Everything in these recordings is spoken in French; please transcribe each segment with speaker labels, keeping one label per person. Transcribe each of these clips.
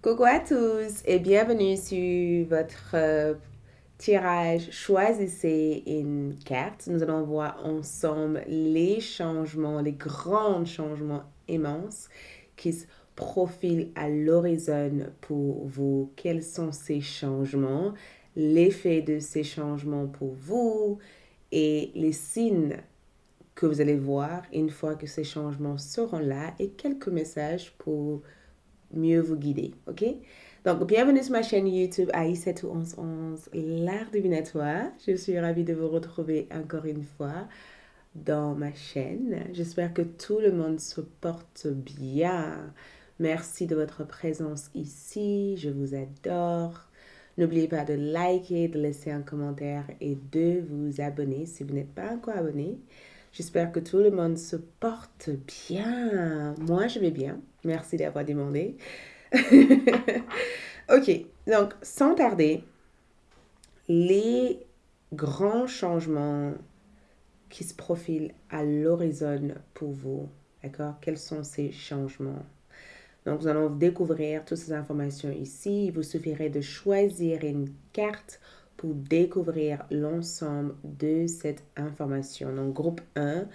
Speaker 1: Coucou à tous et bienvenue sur votre tirage. Choisissez une carte. Nous allons voir ensemble les changements, les grands changements immenses qui se profilent à l'horizon pour vous. Quels sont ces changements? L'effet de ces changements pour vous et les signes que vous allez voir une fois que ces changements seront là et quelques messages pour mieux vous guider, ok? Donc, bienvenue sur ma chaîne YouTube AI71111, l'art divinatoire. Je suis ravie de vous retrouver encore une fois dans ma chaîne. J'espère que tout le monde se porte bien. Merci de votre présence ici. Je vous adore. N'oubliez pas de liker, de laisser un commentaire et de vous abonner si vous n'êtes pas encore abonné. J'espère que tout le monde se porte bien. Moi, je vais bien. Merci d'avoir demandé. Ok, donc sans tarder, les grands changements qui se profilent à l'horizon pour vous, d'accord? Quels sont ces changements? Donc, nous allons découvrir toutes ces informations ici. Il vous suffirait de choisir une carte pour découvrir l'ensemble de cette information. Donc, groupe 1,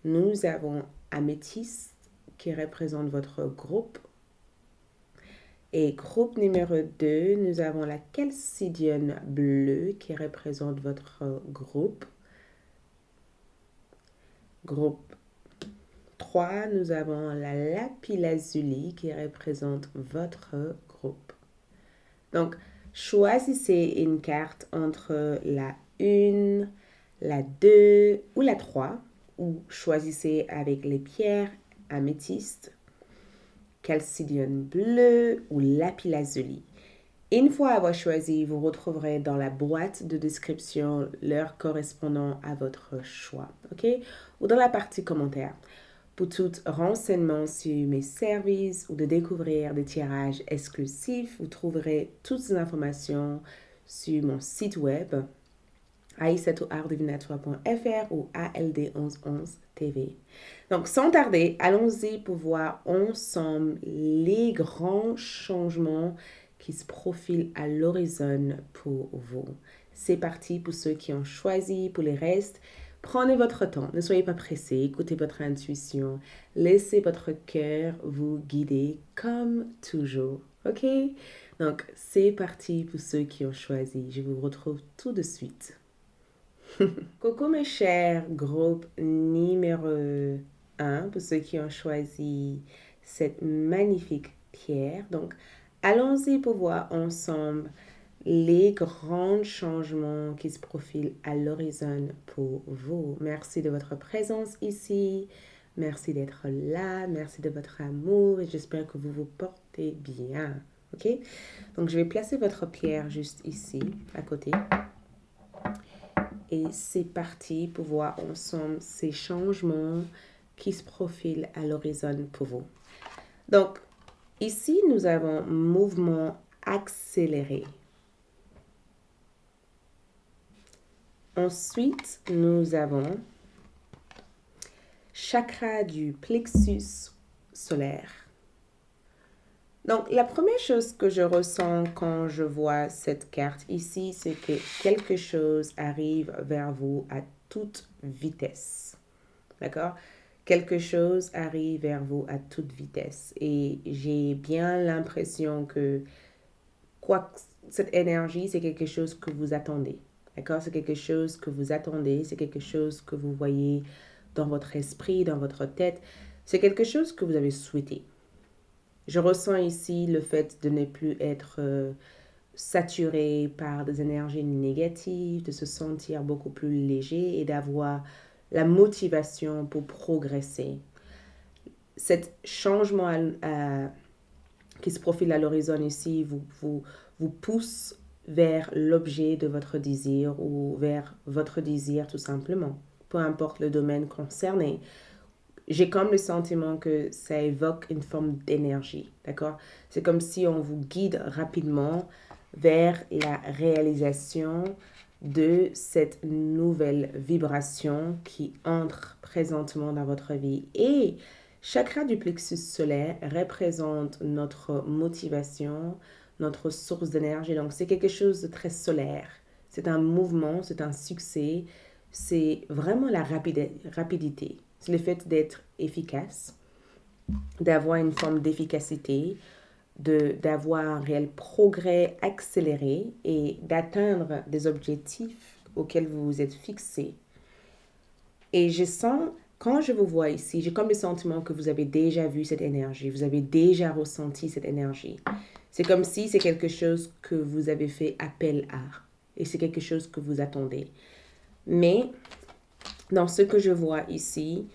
Speaker 1: nous avons Améthyste qui représente votre groupe. Et groupe numéro 2, nous avons la calcidienne bleue qui représente votre groupe. Groupe 3, nous avons la lapis-lazuli qui représente votre groupe. Donc, choisissez une carte entre la 1, la 2 ou la 3, ou choisissez avec les pierres améthystes, calcidienne bleue ou lapis-lazuli. Une fois avoir choisi, vous retrouverez dans la boîte de description l'heure correspondant à votre choix, ok? Ou dans la partie commentaires. Pour tout renseignement sur mes services ou de découvrir des tirages exclusifs, vous trouverez toutes ces informations sur mon site web ai7artdivinatoire.fr ou ALD1111TV. Donc, sans tarder, allons-y pour voir ensemble les grands changements qui se profilent à l'horizon pour vous. C'est parti pour ceux qui ont choisi, pour les restes. Prenez votre temps, ne soyez pas pressés, écoutez votre intuition, laissez votre cœur vous guider comme toujours, ok? Donc, c'est parti pour ceux qui ont choisi. Je vous retrouve tout de suite. Coucou mes chers, groupe numéro 1, pour ceux qui ont choisi cette magnifique pierre. Donc, allons-y pour voir ensemble les grands changements qui se profilent à l'horizon pour vous. Merci de votre présence ici. Merci d'être là. Merci de votre amour et j'espère que vous vous portez bien. Ok? Donc, je vais placer votre pierre juste ici, à côté. Et c'est parti pour voir ensemble ces changements qui se profilent à l'horizon pour vous. Donc, ici, nous avons mouvement accéléré. Ensuite, nous avons chakra du plexus solaire. Donc, la première chose que je ressens quand je vois cette carte ici, c'est que quelque chose arrive vers vous à toute vitesse. D'accord? Quelque chose arrive vers vous à toute vitesse. Et j'ai bien l'impression que cette énergie, c'est quelque chose que vous attendez. D'accord? C'est quelque chose que vous attendez. C'est quelque chose que vous voyez dans votre esprit, dans votre tête. C'est quelque chose que vous avez souhaité. Je ressens ici le fait de ne plus être saturé par des énergies négatives, de se sentir beaucoup plus léger et d'avoir la motivation pour progresser. Cet changement qui se profile à l'horizon ici vous pousse vers l'objet de votre désir ou vers votre désir tout simplement, peu importe le domaine concerné. J'ai comme le sentiment que ça évoque une forme d'énergie, d'accord? C'est comme si on vous guide rapidement vers la réalisation de cette nouvelle vibration qui entre présentement dans votre vie. Et Chakra du plexus solaire représente notre motivation, notre source d'énergie. Donc, c'est quelque chose de très solaire. C'est un mouvement, c'est un succès, c'est vraiment la rapidité. C'est le fait d'être efficace, d'avoir une forme d'efficacité, d'avoir un réel progrès accéléré et d'atteindre des objectifs auxquels vous vous êtes fixés. Et je sens, quand je vous vois ici, j'ai comme le sentiment que vous avez déjà vu cette énergie, vous avez déjà ressenti cette énergie. C'est comme si c'est quelque chose que vous avez fait appel à et c'est quelque chose que vous attendez. Mais dans ce que je vois ici,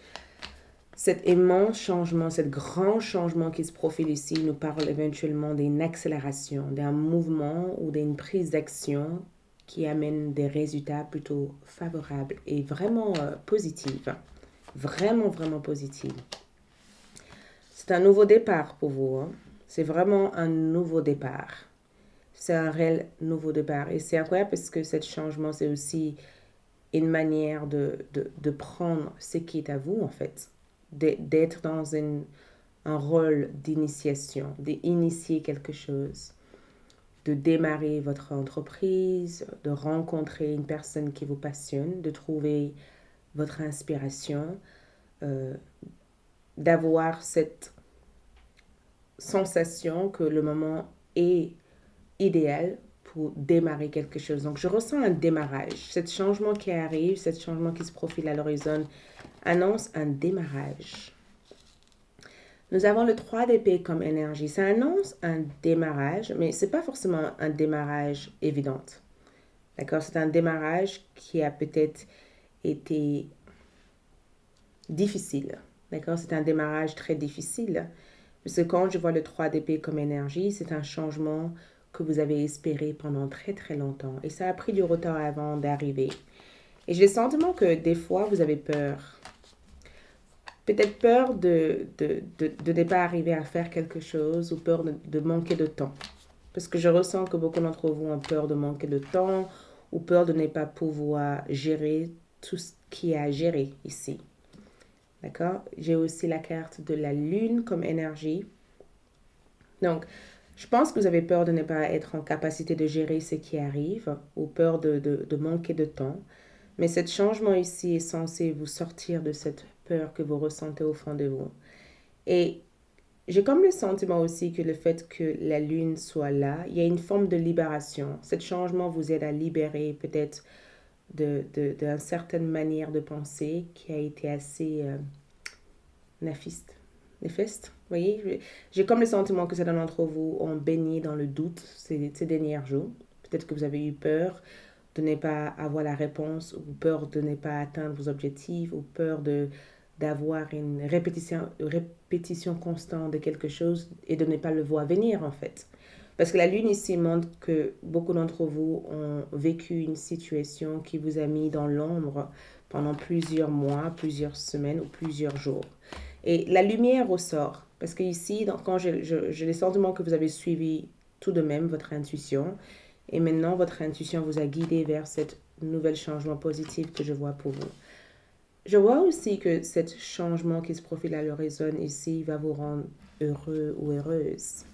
Speaker 1: cet immense changement, cet grand changement qui se profile ici nous parle éventuellement d'une accélération, d'un mouvement ou d'une prise d'action qui amène des résultats plutôt favorables et vraiment positifs. Vraiment, vraiment positifs. C'est un nouveau départ pour vous. Hein. C'est vraiment un nouveau départ. C'est un réel nouveau départ. Et c'est incroyable parce que ce changement, c'est aussi une manière de prendre ce qui est à vous, en fait. D'être dans un rôle d'initiation, d'initier quelque chose, de démarrer votre entreprise, de rencontrer une personne qui vous passionne, de trouver votre inspiration, d'avoir cette sensation que le moment est idéal pour démarrer quelque chose. Donc, je ressens un démarrage. Ce changement qui arrive, ce changement qui se profile à l'horizon, annonce un démarrage. Nous avons le 3 d'épée comme énergie. Ça annonce un démarrage, mais ce n'est pas forcément un démarrage évident. D'accord? C'est un démarrage qui a peut-être été difficile. D'accord? C'est un démarrage très difficile. Parce que quand je vois le 3 d'épée comme énergie, c'est un changement que vous avez espéré pendant très très longtemps. Et ça a pris du retard avant d'arriver. Et j'ai le sentiment que des fois, vous avez peur. Peut-être peur de ne pas arriver à faire quelque chose ou peur de manquer de temps. Parce que je ressens que beaucoup d'entre vous ont peur de manquer de temps ou peur de ne pas pouvoir gérer tout ce qui est à gérer ici. D'accord? J'ai aussi la carte de la lune comme énergie. Donc, je pense que vous avez peur de ne pas être en capacité de gérer ce qui arrive ou peur de manquer de temps. Mais ce changement ici est censé vous sortir de cette peur que vous ressentez au fond de vous. Et j'ai comme le sentiment aussi que le fait que la lune soit là, il y a une forme de libération. Ce changement vous aide à libérer peut-être d'une certaine manière de penser qui a été assez néfaste. Vous voyez, j'ai comme le sentiment que certains d'entre vous ont baigné dans le doute ces derniers jours. Peut-être que vous avez eu peur de ne pas avoir la réponse ou peur de ne pas atteindre vos objectifs ou peur d'avoir une répétition constante de quelque chose et de ne pas le voir venir en fait. Parce que la lune ici montre que beaucoup d'entre vous ont vécu une situation qui vous a mis dans l'ombre pendant plusieurs mois, plusieurs semaines ou plusieurs jours. Et la lumière ressort. Parce que ici, quand j'ai le sentiment que vous avez suivi tout de même votre intuition, et maintenant, votre intuition vous a guidé vers cette nouvelle changement positif que je vois pour vous. Je vois aussi que ce changement qui se profile à l'horizon ici va vous rendre heureux ou heureuse.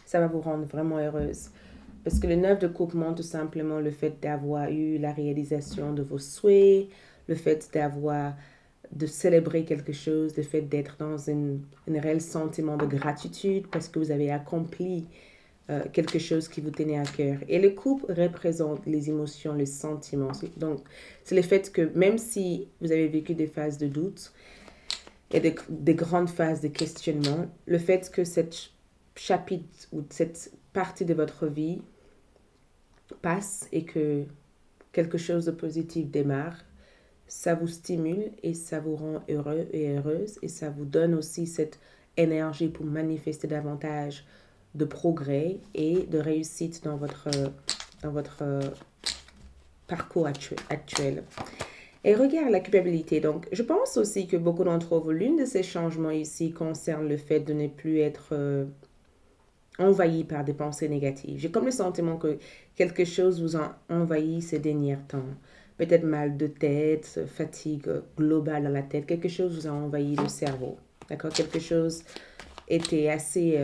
Speaker 1: Ça va vous rendre vraiment heureuse. Parce que le 9 de coupe montre tout simplement le fait d'avoir eu la réalisation de vos souhaits, le fait de célébrer quelque chose, le fait d'être dans un réel sentiment de gratitude parce que vous avez accompli quelque chose qui vous tenait à cœur. Et le couple représente les émotions, les sentiments. Donc, c'est le fait que même si vous avez vécu des phases de doute et des grandes phases de questionnement, le fait que cette chapitre ou cette partie de votre vie passe et que quelque chose de positif démarre, ça vous stimule et ça vous rend heureux et heureuse et ça vous donne aussi cette énergie pour manifester davantage de progrès et de réussite dans votre parcours actuel. Et regarde la culpabilité. Donc, je pense aussi que beaucoup d'entre vous, l'une de ces changements ici concerne le fait de ne plus être envahi par des pensées négatives. J'ai comme le sentiment que quelque chose vous a envahi ces derniers temps. Peut-être mal de tête, fatigue globale dans la tête, quelque chose vous a envahi le cerveau. d'accord? Quelque chose était assez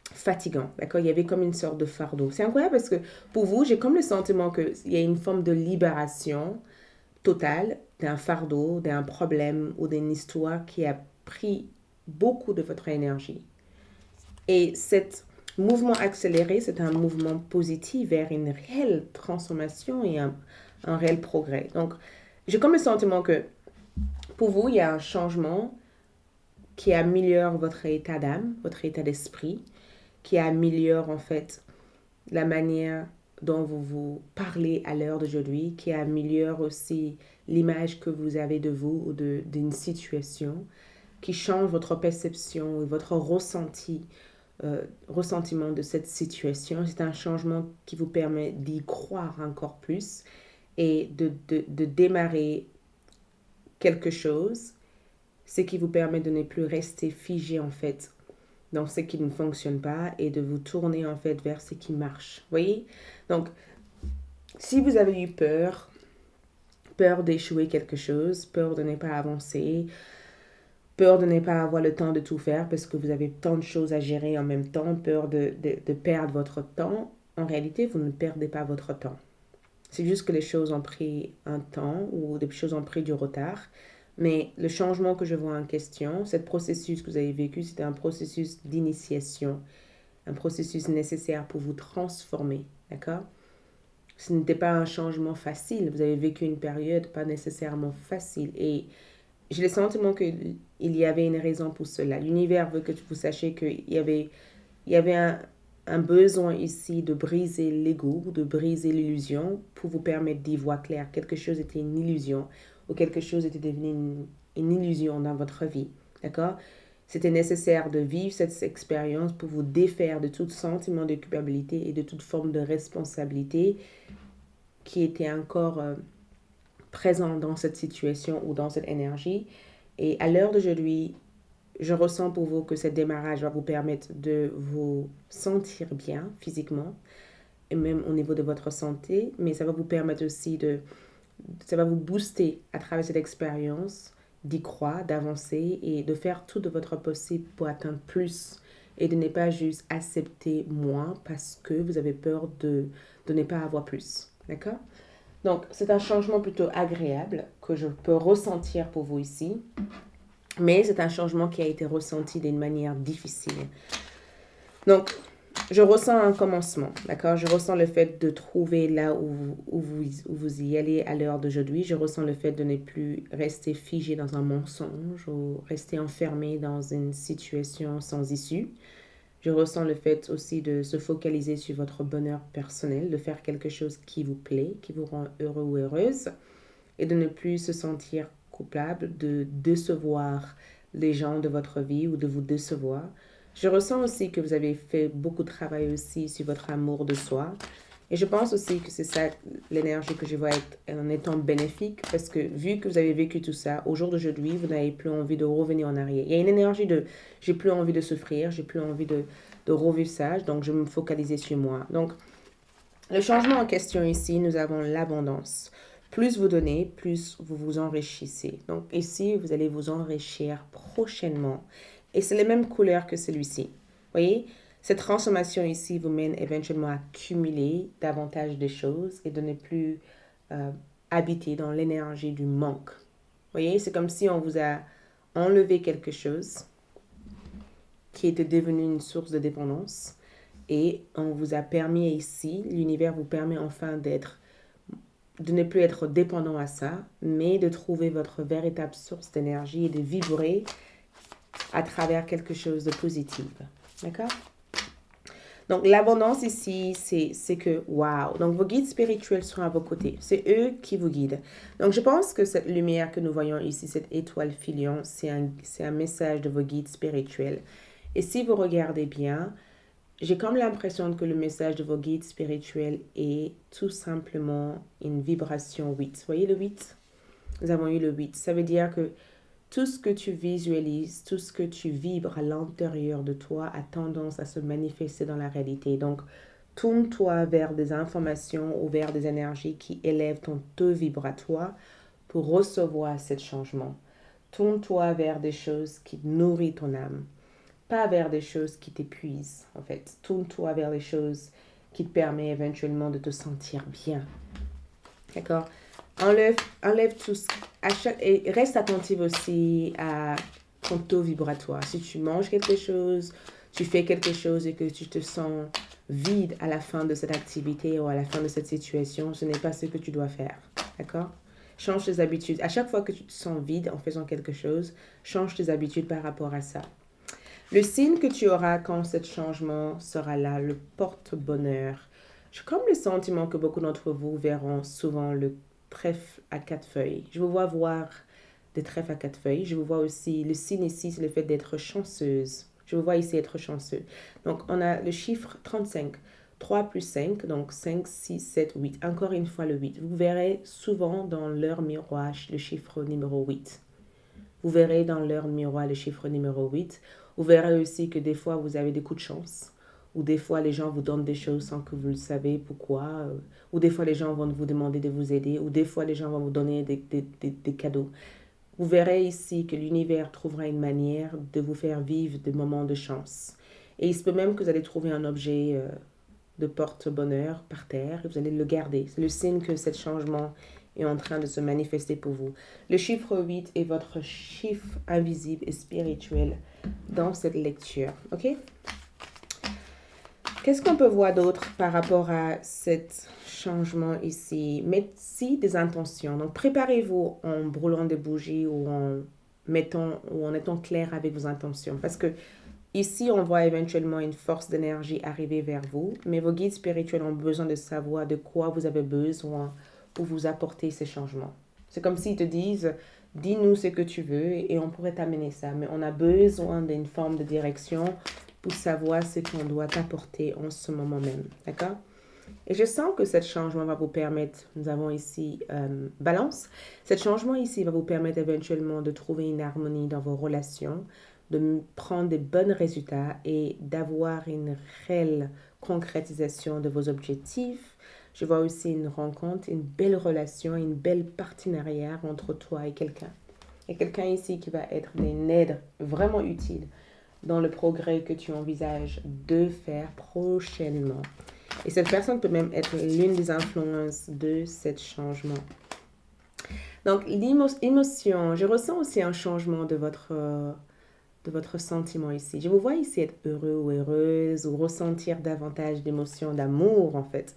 Speaker 1: fatigant, d'accord? Il y avait comme une sorte de fardeau. C'est incroyable parce que pour vous, j'ai comme le sentiment qu'il y a une forme de libération totale d'un fardeau, d'un problème ou d'une histoire qui a pris beaucoup de votre énergie. Et cet mouvement accéléré, c'est un mouvement positif vers une réelle transformation et un réel progrès. Donc, j'ai comme le sentiment que pour vous, il y a un changement qui améliore votre état d'âme, votre état d'esprit, qui améliore en fait la manière dont vous vous parlez à l'heure d'aujourd'hui, qui améliore aussi l'image que vous avez de vous ou d'une situation, qui change votre perception et votre ressentiment de cette situation. C'est un changement qui vous permet d'y croire encore plus et de démarrer quelque chose, ce qui vous permet de ne plus rester figé en fait dans ce qui ne fonctionne pas et de vous tourner en fait vers ce qui marche. Vous voyez? Donc, si vous avez eu peur d'échouer quelque chose, peur de ne pas avancer, peur de ne pas avoir le temps de tout faire parce que vous avez tant de choses à gérer en même temps, peur de perdre votre temps, en réalité, vous ne perdez pas votre temps. C'est juste que les choses ont pris un temps ou des choses ont pris du retard. Mais le changement que je vois en question, ce processus que vous avez vécu, c'était un processus d'initiation, un processus nécessaire pour vous transformer, d'accord? Ce n'était pas un changement facile. Vous avez vécu une période pas nécessairement facile. Et j'ai le sentiment qu'il y avait une raison pour cela. L'univers veut que vous sachiez qu'il y avait un besoin ici de briser l'ego, de briser l'illusion pour vous permettre d'y voir clair. Quelque chose était une illusion ou quelque chose était devenu une illusion dans votre vie. D'accord? C'était nécessaire de vivre cette expérience pour vous défaire de tout sentiment de culpabilité et de toute forme de responsabilité qui était encore présent dans cette situation ou dans cette énergie. Et à l'heure d'aujourd'hui, je ressens pour vous que ce démarrage va vous permettre de vous sentir bien physiquement et même au niveau de votre santé, mais ça va vous permettre aussi ça va vous booster à travers cette expérience, d'y croire, d'avancer et de faire tout de votre possible pour atteindre plus et de ne pas juste accepter moins parce que vous avez peur de ne pas avoir plus. D'accord? Donc, c'est un changement plutôt agréable que je peux ressentir pour vous ici. Mais c'est un changement qui a été ressenti d'une manière difficile. Donc, je ressens un commencement, d'accord? Je ressens le fait de trouver là où vous y allez à l'heure d'aujourd'hui. Je ressens le fait de ne plus rester figé dans un mensonge ou rester enfermé dans une situation sans issue. Je ressens le fait aussi de se focaliser sur votre bonheur personnel, de faire quelque chose qui vous plaît, qui vous rend heureux ou heureuse, et de ne plus se sentir coupable de décevoir les gens de votre vie ou de vous décevoir. Je ressens aussi que vous avez fait beaucoup de travail aussi sur votre amour de soi. Et je pense aussi que c'est ça l'énergie que je vois en étant bénéfique parce que vu que vous avez vécu tout ça, au jour d'aujourd'hui, vous n'avez plus envie de revenir en arrière. Il y a une énergie de j'ai plus envie de souffrir, j'ai plus envie de revivre ça, donc je vais me focaliser sur moi. Donc, le changement en question ici, nous avons l'abondance. Plus vous donnez, plus vous vous enrichissez. Donc ici, vous allez vous enrichir prochainement. Et c'est les mêmes couleurs que celui-ci. Vous voyez, cette transformation ici vous mène éventuellement à cumuler davantage de choses et de ne plus habiter dans l'énergie du manque. Vous voyez, c'est comme si on vous a enlevé quelque chose qui était devenu une source de dépendance. Et on vous a permis ici, l'univers vous permet enfin de ne plus être dépendant à ça, mais de trouver votre véritable source d'énergie et de vibrer à travers quelque chose de positif. D'accord? Donc, l'abondance ici, c'est que, waouh! Donc, vos guides spirituels sont à vos côtés. C'est eux qui vous guident. Donc, je pense que cette lumière que nous voyons ici, cette étoile filion, c'est un message de vos guides spirituels. Et si vous regardez bien, j'ai comme l'impression que le message de vos guides spirituels est tout simplement une vibration 8. Vous voyez le 8? Nous avons eu le 8. Ça veut dire que tout ce que tu visualises, tout ce que tu vibres à l'intérieur de toi a tendance à se manifester dans la réalité. Donc, tourne-toi vers des informations ou vers des énergies qui élèvent ton taux vibratoire pour recevoir ce changement. Tourne-toi vers des choses qui nourrissent ton âme, pas vers des choses qui t'épuisent, en fait. Tourne-toi vers les choses qui te permettent éventuellement de te sentir bien. D'accord? Enlève tout ce... et reste attentive aussi à ton taux vibratoire. Si tu manges quelque chose, tu fais quelque chose et que tu te sens vide à la fin de cette activité ou à la fin de cette situation, ce n'est pas ce que tu dois faire. D'accord? Change tes habitudes. À chaque fois que tu te sens vide en faisant quelque chose, change tes habitudes par rapport à ça. Le signe que tu auras quand ce changement sera là, le porte-bonheur. J'ai comme le sentiment que beaucoup d'entre vous verront souvent le trèfle à 4 feuilles. Je vous vois voir des trèfles à 4 feuilles. Je vous vois aussi, le signe ici, c'est le fait d'être chanceuse. Je vous vois ici être chanceux. Donc, on a le chiffre 35. 3 plus 5, donc 5, 6, 7, 8. Encore une fois le 8. Vous verrez souvent dans leur miroir le chiffre numéro 8. Vous verrez dans leur miroir le chiffre numéro 8. Vous verrez aussi que des fois, vous avez des coups de chance. Ou des fois, les gens vous donnent des choses sans que vous le savez pourquoi. Ou des fois, les gens vont vous demander de vous aider. Ou des fois, les gens vont vous donner des cadeaux. Vous verrez ici que l'univers trouvera une manière de vous faire vivre des moments de chance. Et il se peut même que vous allez trouver un objet de porte-bonheur par terre et vous allez le garder. C'est le signe que ce changement est en train de se manifester pour vous. Le chiffre 8 est votre chiffre invisible et spirituel dans cette lecture. OK? Qu'est-ce qu'on peut voir d'autre par rapport à ce changement ici? Mettez des intentions. Donc, préparez-vous en brûlant des bougies ou en étant clair avec vos intentions. Parce que ici, on voit éventuellement une force d'énergie arriver vers vous, mais vos guides spirituels ont besoin de savoir de quoi vous avez besoin pour vous apporter ces changements. C'est comme s'ils te disent, dis-nous ce que tu veux et on pourrait t'amener ça, mais on a besoin d'une forme de direction pour savoir ce qu'on doit apporter en ce moment même. D'accord? Et je sens que ce changement va vous permettre, nous avons ici balance, ce changement ici va vous permettre éventuellement de trouver une harmonie dans vos relations, de prendre de bons résultats et d'avoir une réelle concrétisation de vos objectifs. Je vois aussi une rencontre, une belle relation, une belle partenariat entre toi et quelqu'un. Et quelqu'un ici qui va être d'une aide vraiment utile dans le progrès que tu envisages de faire prochainement. Et cette personne peut même être l'une des influences de ce changement. Donc, l'émotion, je ressens aussi un changement de votre sentiment ici. Je vous vois ici être heureux ou heureuse ou ressentir davantage d'émotions, d'amour en fait.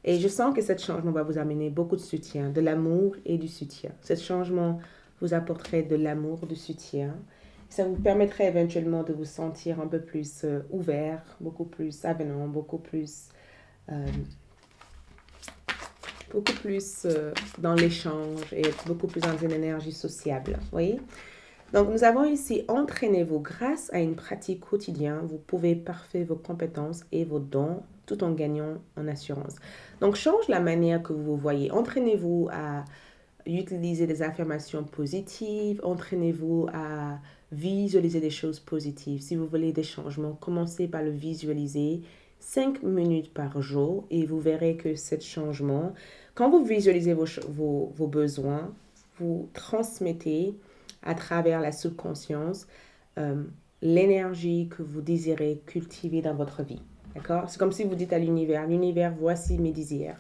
Speaker 1: Et je sens que ce changement va vous amener beaucoup de soutien, de l'amour et du soutien. Ce changement vous apporterait de l'amour, du soutien. Ça vous permettrait éventuellement de vous sentir un peu plus ouvert, beaucoup plus avenant, beaucoup plus dans l'échange et beaucoup plus dans une énergie sociable. Vous voyez? Donc, nous avons ici, entraînez-vous grâce à une pratique quotidienne. Vous pouvez parfaire vos compétences et vos dons tout en gagnant en assurance. Donc, change la manière que vous vous voyez. Entraînez-vous à utiliser des affirmations positives. Entraînez-vous à visualiser des choses positives. Si vous voulez des changements, commencez par le visualiser 5 minutes par jour et vous verrez que ce changement, quand vous visualisez vos besoins, vous transmettez à travers la subconscience l'énergie que vous désirez cultiver dans votre vie. D'accord? C'est comme si vous dites à l'univers, voici mes désirs.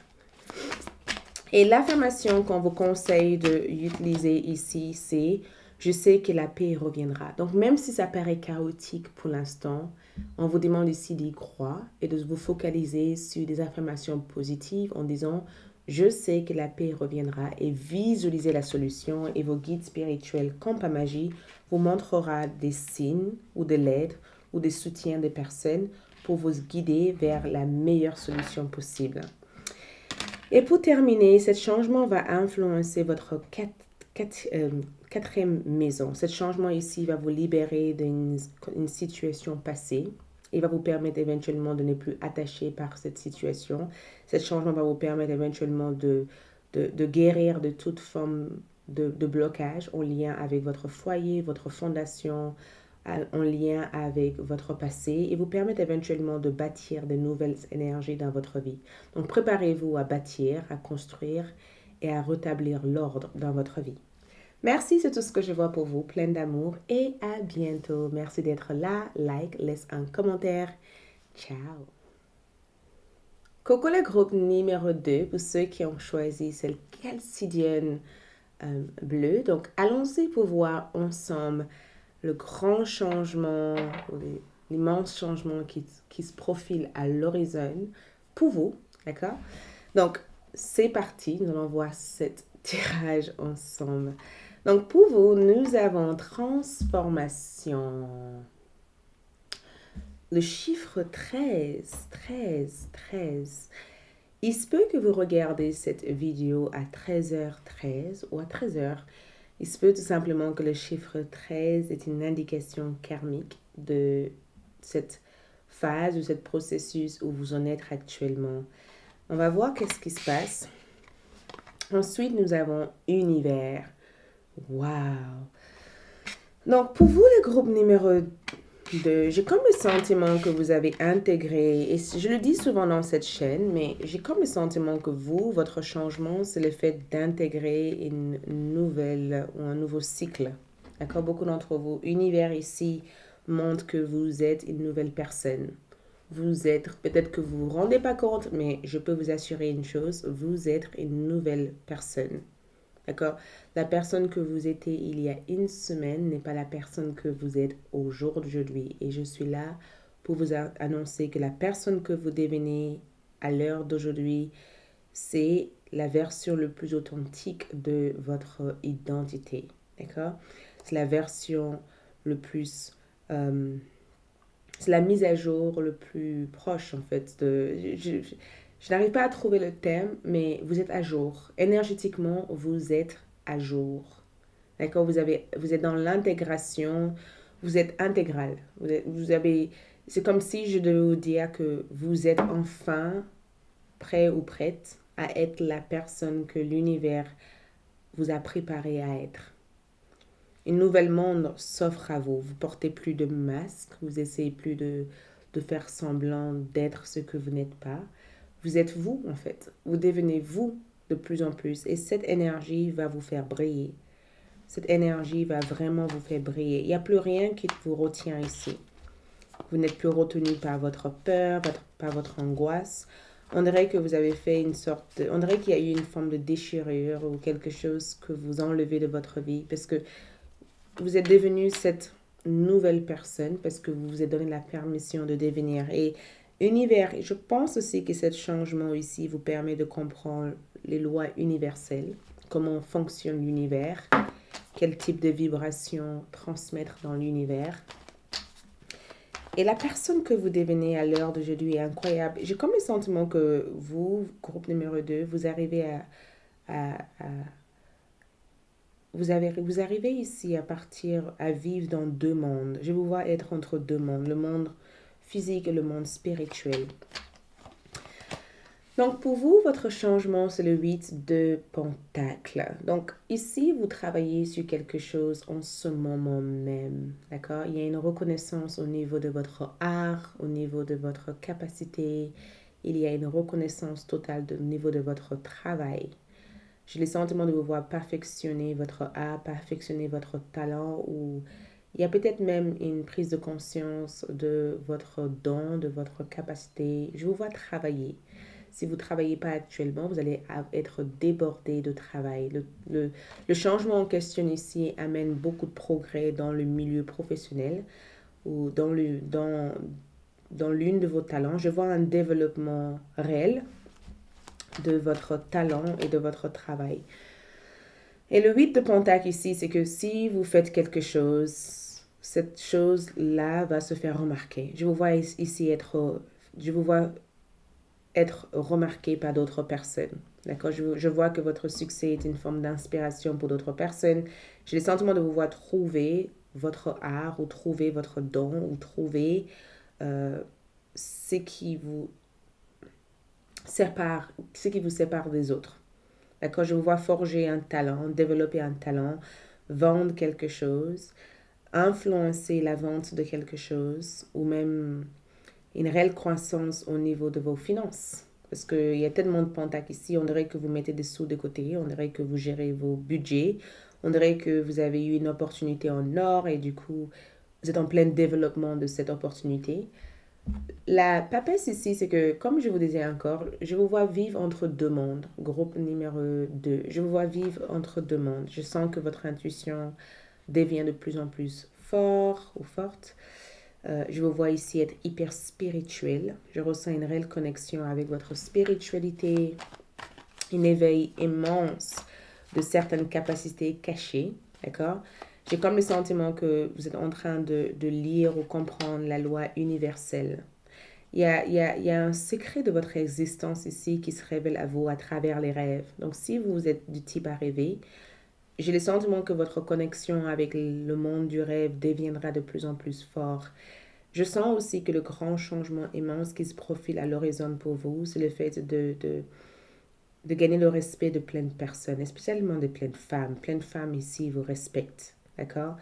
Speaker 1: Et l'affirmation qu'on vous conseille d'utiliser ici, c'est je sais que la paix reviendra. Donc, même si ça paraît chaotique pour l'instant, on vous demande ici d'y croire et de vous focaliser sur des affirmations positives en disant je sais que la paix reviendra et visualiser la solution et vos guides spirituels comme par magie vous montrera des signes ou de l'aide ou des soutiens des personnes pour vous guider vers la meilleure solution possible. Et pour terminer, ce changement va influencer votre quatrième maison. Ce changement ici va vous libérer d'une situation passée. Il va vous permettre éventuellement de ne plus attacher par cette situation. Ce changement va vous permettre éventuellement de guérir de toute forme de blocage en lien avec votre foyer, votre fondation, en lien avec votre passé et vous permettre éventuellement de bâtir de nouvelles énergies dans votre vie. Donc, préparez-vous à bâtir, à construire et à rétablir l'ordre dans votre vie. Merci, c'est tout ce que je vois pour vous. Plein d'amour et à bientôt. Merci d'être là. Like, laisse un commentaire. Ciao. Coco le groupe numéro 2 pour ceux qui ont choisi celle calcidienne bleue. Donc, allons-y pour voir ensemble le grand changement, l'immense changement qui se profile à l'horizon pour vous. D'accord? Donc, c'est parti. Nous allons voir cet tirage ensemble. Donc, pour vous, nous avons transformation. Le chiffre 13, 13, 13. Il se peut que vous regardez cette vidéo à 13h13 ou à 13h. Il se peut tout simplement que le chiffre 13 est une indication karmique de cette phase ou ce processus où vous en êtes actuellement. On va voir qu'est-ce qui se passe. Ensuite, nous avons univers. Wow! Donc, pour vous, le groupe numéro 2, j'ai comme le sentiment que vous avez intégré, et je le dis souvent dans cette chaîne, mais j'ai comme le sentiment que vous, votre changement, c'est le fait d'intégrer une nouvelle ou un nouveau cycle. D'accord? Beaucoup d'entre vous, univers ici montre que vous êtes une nouvelle personne. Vous êtes, peut-être que vous ne vous rendez pas compte, mais je peux vous assurer une chose, vous êtes une nouvelle personne. D'accord? La personne que vous étiez il y a une semaine n'est pas la personne que vous êtes aujourd'hui. Et je suis là pour vous annoncer que la personne que vous devenez à l'heure d'aujourd'hui, c'est la version le plus authentique de votre identité. D'accord? C'est la version le plus... c'est la mise à jour le plus proche, en fait. Je n'arrive pas à trouver le thème, mais vous êtes à jour. Énergétiquement, vous êtes à jour. D'accord? Vous êtes dans l'intégration. Vous êtes intégral. C'est comme si je devais vous dire que vous êtes enfin prêt ou prête à être la personne que l'univers vous a préparé à être. Une nouvelle monde s'offre à vous. Vous portez plus de masque, vous essayez plus de faire semblant d'être ce que vous n'êtes pas. Vous êtes vous, en fait. Vous devenez vous de plus en plus. Et cette énergie va vous faire briller. Cette énergie va vraiment vous faire briller. Il n'y a plus rien qui vous retient ici. Vous n'êtes plus retenu par votre peur, par votre angoisse. On dirait que vous avez fait une sorte on dirait qu'il y a eu une forme de déchirure ou quelque chose que vous enlevez de votre vie. Parce que vous êtes devenu cette nouvelle personne parce que vous vous êtes donné la permission de devenir. Et univers, je pense aussi que ce changement ici vous permet de comprendre les lois universelles, comment fonctionne l'univers, quel type de vibration transmettre dans l'univers. Et la personne que vous devenez à l'heure d'aujourd'hui est incroyable. J'ai comme le sentiment que vous, groupe numéro 2, vous arrivez vous arrivez ici à vivre dans deux mondes. Je vous vois être entre deux mondes, le monde physique et le monde spirituel. Donc pour vous, votre changement, c'est le 8 de Pentacle. Donc ici, vous travaillez sur quelque chose en ce moment même. D'accord? Il y a une reconnaissance au niveau de votre art, au niveau de votre capacité. Il y a une reconnaissance totale au niveau de votre travail. J'ai le sentiment de vous voir perfectionner votre art, perfectionner votre talent, ou il y a peut-être même une prise de conscience de votre don, de votre capacité. Je vous vois travailler. Si vous ne travaillez pas actuellement, vous allez être débordé de travail. Le changement en question ici amène beaucoup de progrès dans le milieu professionnel ou dans l'une de vos talents. Je vois un développement réel de votre talent et de votre travail. Et le 8 de Pentacle ici, c'est que si vous faites quelque chose, cette chose-là va se faire remarquer. Je vous vois ici être remarqué par d'autres personnes. D'accord? Je vois que votre succès est une forme d'inspiration pour d'autres personnes. J'ai le sentiment de vous voir trouver votre art ou trouver votre don ou trouver ce qui vous sépare des autres. D'accord? Je vous vois forger un talent, développer un talent, vendre quelque chose, influencer la vente de quelque chose ou même une réelle croissance au niveau de vos finances. Parce qu'il y a tellement de pentacles ici, on dirait que vous mettez des sous de côté, on dirait que vous gérez vos budgets, On dirait que vous avez eu une opportunité en or et du coup, vous êtes en plein développement de cette opportunité. La papesse ici, c'est que, comme je vous disais encore, je vous vois vivre entre deux mondes. Groupe numéro 2. Je vous vois vivre entre deux mondes. Je sens que votre intuition devient de plus en plus fort ou forte. Je vous vois ici être hyper spirituel. Je ressens une réelle connexion avec votre spiritualité, un éveil immense de certaines capacités cachées. D'accord? J'ai comme le sentiment que vous êtes en train de lire ou comprendre la loi universelle. Il y a un secret de votre existence ici qui se révèle à vous à travers les rêves. Donc, si vous êtes du type à rêver, j'ai le sentiment que votre connexion avec le monde du rêve deviendra de plus en plus fort. Je sens aussi que le grand changement immense qui se profile à l'horizon pour vous, c'est le fait de gagner le respect de plein de personnes, et spécialement de plein de femmes. Plein de femmes ici vous respectent, d'accord?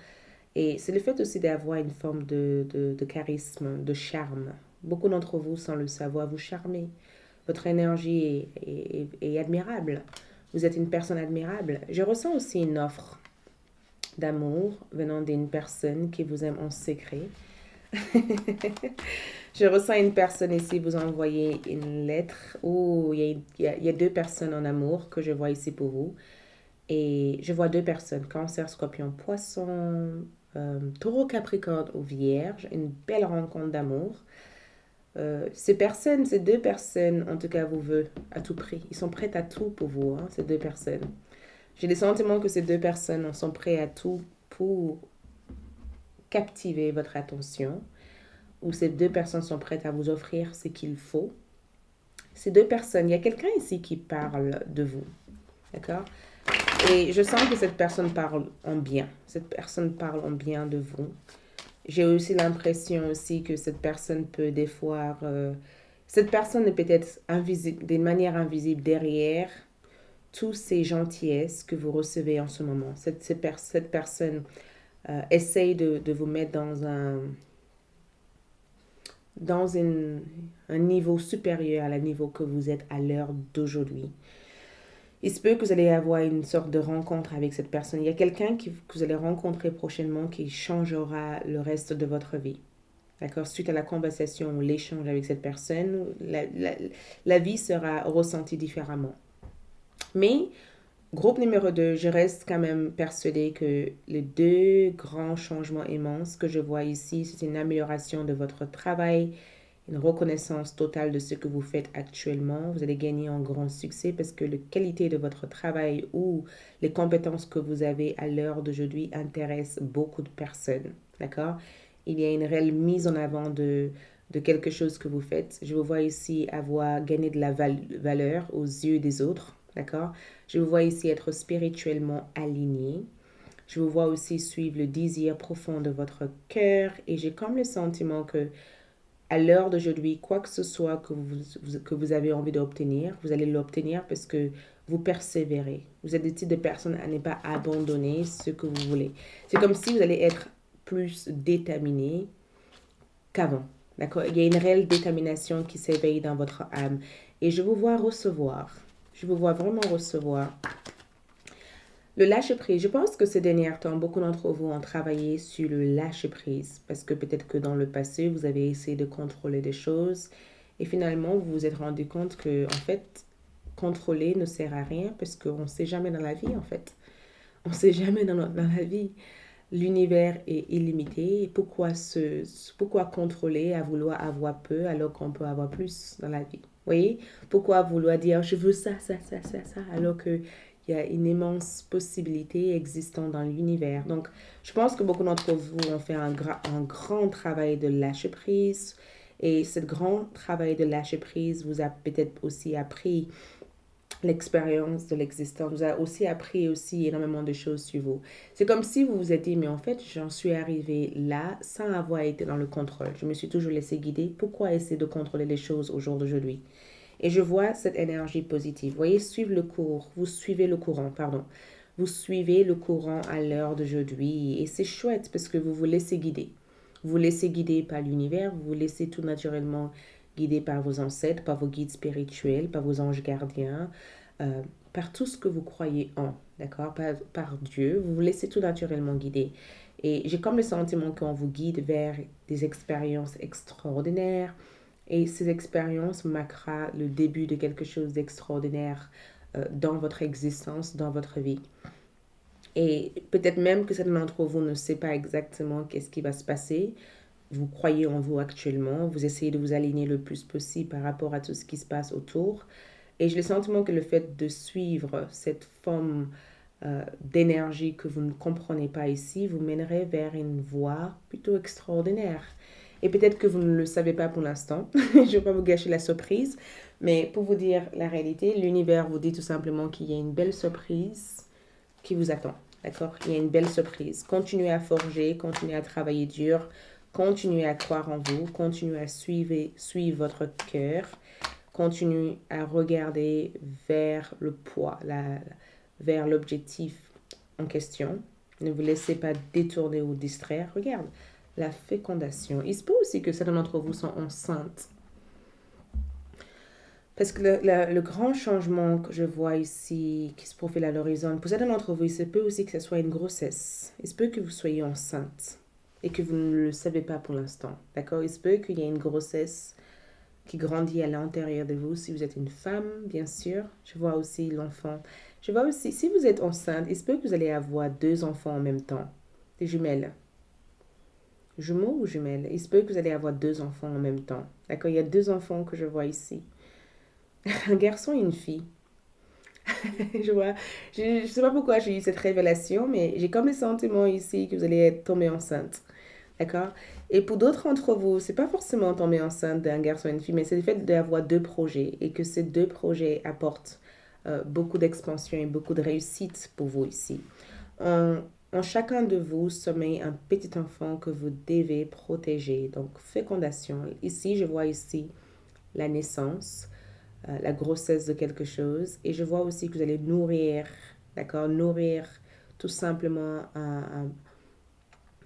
Speaker 1: Et c'est le fait aussi d'avoir une forme de charisme, de charme. Beaucoup d'entre vous, sans le savoir, vous charmez. Votre énergie est admirable. Vous êtes une personne admirable. Je ressens aussi une offre d'amour venant d'une personne qui vous aime en secret. Je ressens une personne ici vous envoyer une lettre. Oh, il y a deux personnes en amour que je vois ici pour vous. Et je vois deux personnes, Cancer, Scorpion, Poisson, Taureau, Capricorne ou Vierge. Une belle rencontre d'amour. Ces deux personnes, en tout cas, vous veulent à tout prix. Ils sont prêts à tout pour vous, hein, ces deux personnes. J'ai le sentiment que ces deux personnes sont prêtes à tout pour captiver votre attention, ou ces deux personnes sont prêtes à vous offrir ce qu'il faut. Ces deux personnes, il y a quelqu'un ici qui parle de vous, d'accord? Et je sens que cette personne parle en bien. Cette personne parle en bien de vous. J'ai aussi l'impression aussi que cette personne peut des fois... cette personne est peut-être invisible, d'une manière invisible derrière tous ces gentillesses que vous recevez en ce moment. Cette personne essaye de vous mettre dans un niveau supérieur à la niveau que vous êtes à l'heure d'aujourd'hui. Il se peut que vous allez avoir une sorte de rencontre avec cette personne. Il y a quelqu'un que vous allez rencontrer prochainement qui changera le reste de votre vie. D'accord? Suite à la conversation ou l'échange avec cette personne, la vie sera ressentie différemment. Mais, groupe numéro 2, je reste quand même persuadée que les deux grands changements immenses que je vois ici, c'est une amélioration de votre travail, une reconnaissance totale de ce que vous faites actuellement. Vous allez gagner un grand succès parce que la qualité de votre travail ou les compétences que vous avez à l'heure d'aujourd'hui intéressent beaucoup de personnes. D'accord? Il y a une réelle mise en avant de quelque chose que vous faites. Je vous vois ici avoir gagné de la valeur aux yeux des autres. D'accord? Je vous vois ici être spirituellement aligné. Je vous vois aussi suivre le désir profond de votre cœur et j'ai comme le sentiment que à l'heure d'aujourd'hui, quoi que ce soit que vous avez envie d'obtenir, vous allez l'obtenir parce que vous persévérez. Vous êtes le type de personne à ne pas abandonner ce que vous voulez. C'est comme si vous allez être plus déterminé qu'avant. D'accord? Il y a une réelle détermination qui s'éveille dans votre âme. Et je vous vois recevoir. Je vous vois vraiment recevoir. Le lâcher-prise, je pense que ces derniers temps, beaucoup d'entre vous ont travaillé sur le lâcher-prise parce que peut-être que dans le passé, vous avez essayé de contrôler des choses et finalement, vous vous êtes rendu compte que, en fait, contrôler ne sert à rien parce qu'on ne sait jamais dans la vie, en fait. On ne sait jamais dans la vie. L'univers est illimité. Pourquoi contrôler à vouloir avoir peu alors qu'on peut avoir plus dans la vie? Vous voyez? Pourquoi vouloir dire je veux ça, ça, ça, ça, ça, alors qu'il y a une immense possibilité existant dans l'univers. Donc, je pense que beaucoup d'entre vous ont fait un grand travail de lâcher prise. Et ce grand travail de lâcher prise vous a peut-être aussi appris l'expérience de l'existence vous a aussi appris aussi énormément de choses sur vous. C'est comme si vous vous êtes dit, mais en fait, j'en suis arrivé là sans avoir été dans le contrôle. Je me suis toujours laissé guider. Pourquoi essayer de contrôler les choses au jour d'aujourd'hui? Et je vois cette énergie positive. Vous voyez, suivre le cours. Vous suivez le courant, pardon. Vous suivez le courant à l'heure d'aujourd'hui. Et c'est chouette parce que vous vous laissez guider. Vous vous laissez guider par l'univers. Vous vous laissez tout naturellement guider par vos ancêtres, par vos guides spirituels, par vos anges gardiens, par tout ce que vous croyez en. d'accord, par Dieu. Vous vous laissez tout naturellement guider. Et j'ai comme le sentiment qu'on vous guide vers des expériences extraordinaires. Et ces expériences marquera le début de quelque chose d'extraordinaire dans votre existence, dans votre vie. Et peut-être même que certains d'entre vous ne sait pas exactement qu'est-ce qui va se passer. Vous croyez en vous actuellement, vous essayez de vous aligner le plus possible par rapport à tout ce qui se passe autour. Et j'ai le sentiment que le fait de suivre cette forme d'énergie que vous ne comprenez pas ici vous mènerait vers une voie plutôt extraordinaire. Et peut-être que vous ne le savez pas pour l'instant. Je ne vais pas vous gâcher la surprise. Mais pour vous dire la réalité, l'univers vous dit tout simplement qu'il y a une belle surprise qui vous attend. D'accord? Il y a une belle surprise. Continuez à forger, continuez à travailler dur, continuez à croire en vous, continuez à suivre votre cœur, continuez à regarder vers le poids, vers l'objectif en question. Ne vous laissez pas détourner ou distraire. Regarde, la fécondation. Il se peut aussi que certains d'entre vous sont enceintes. Parce que le grand changement que je vois ici, qui se profile à l'horizon, pour certains d'entre vous, il se peut aussi que ce soit une grossesse. Il se peut que vous soyez enceinte et que vous ne le savez pas pour l'instant. D'accord? Il se peut qu'il y ait une grossesse qui grandit à l'intérieur de vous. Si vous êtes une femme, bien sûr. Je vois aussi l'enfant. Je vois aussi, si vous êtes enceinte, il se peut que vous allez avoir 2 enfants en même temps. Des jumelles. Jumeaux ou jumelles? Il se peut que vous allez avoir 2 enfants en même temps. D'accord? Il y a 2 enfants que je vois ici. Un garçon et une fille. Je vois. Je ne sais pas pourquoi j'ai eu cette révélation, mais j'ai comme le sentiment ici que vous allez être tombée enceinte. D'accord? Et pour d'autres d'entre vous, c'est pas forcément tomber enceinte d'un garçon et une fille, mais c'est le fait d'avoir 2 projets et que ces 2 projets apportent beaucoup d'expansion et beaucoup de réussite pour vous ici. En, en chacun de vous sommeille un petit enfant que vous devez protéger. Donc, fécondation. Ici, je vois ici la naissance, la grossesse de quelque chose. Et je vois aussi que vous allez nourrir, d'accord? Nourrir tout simplement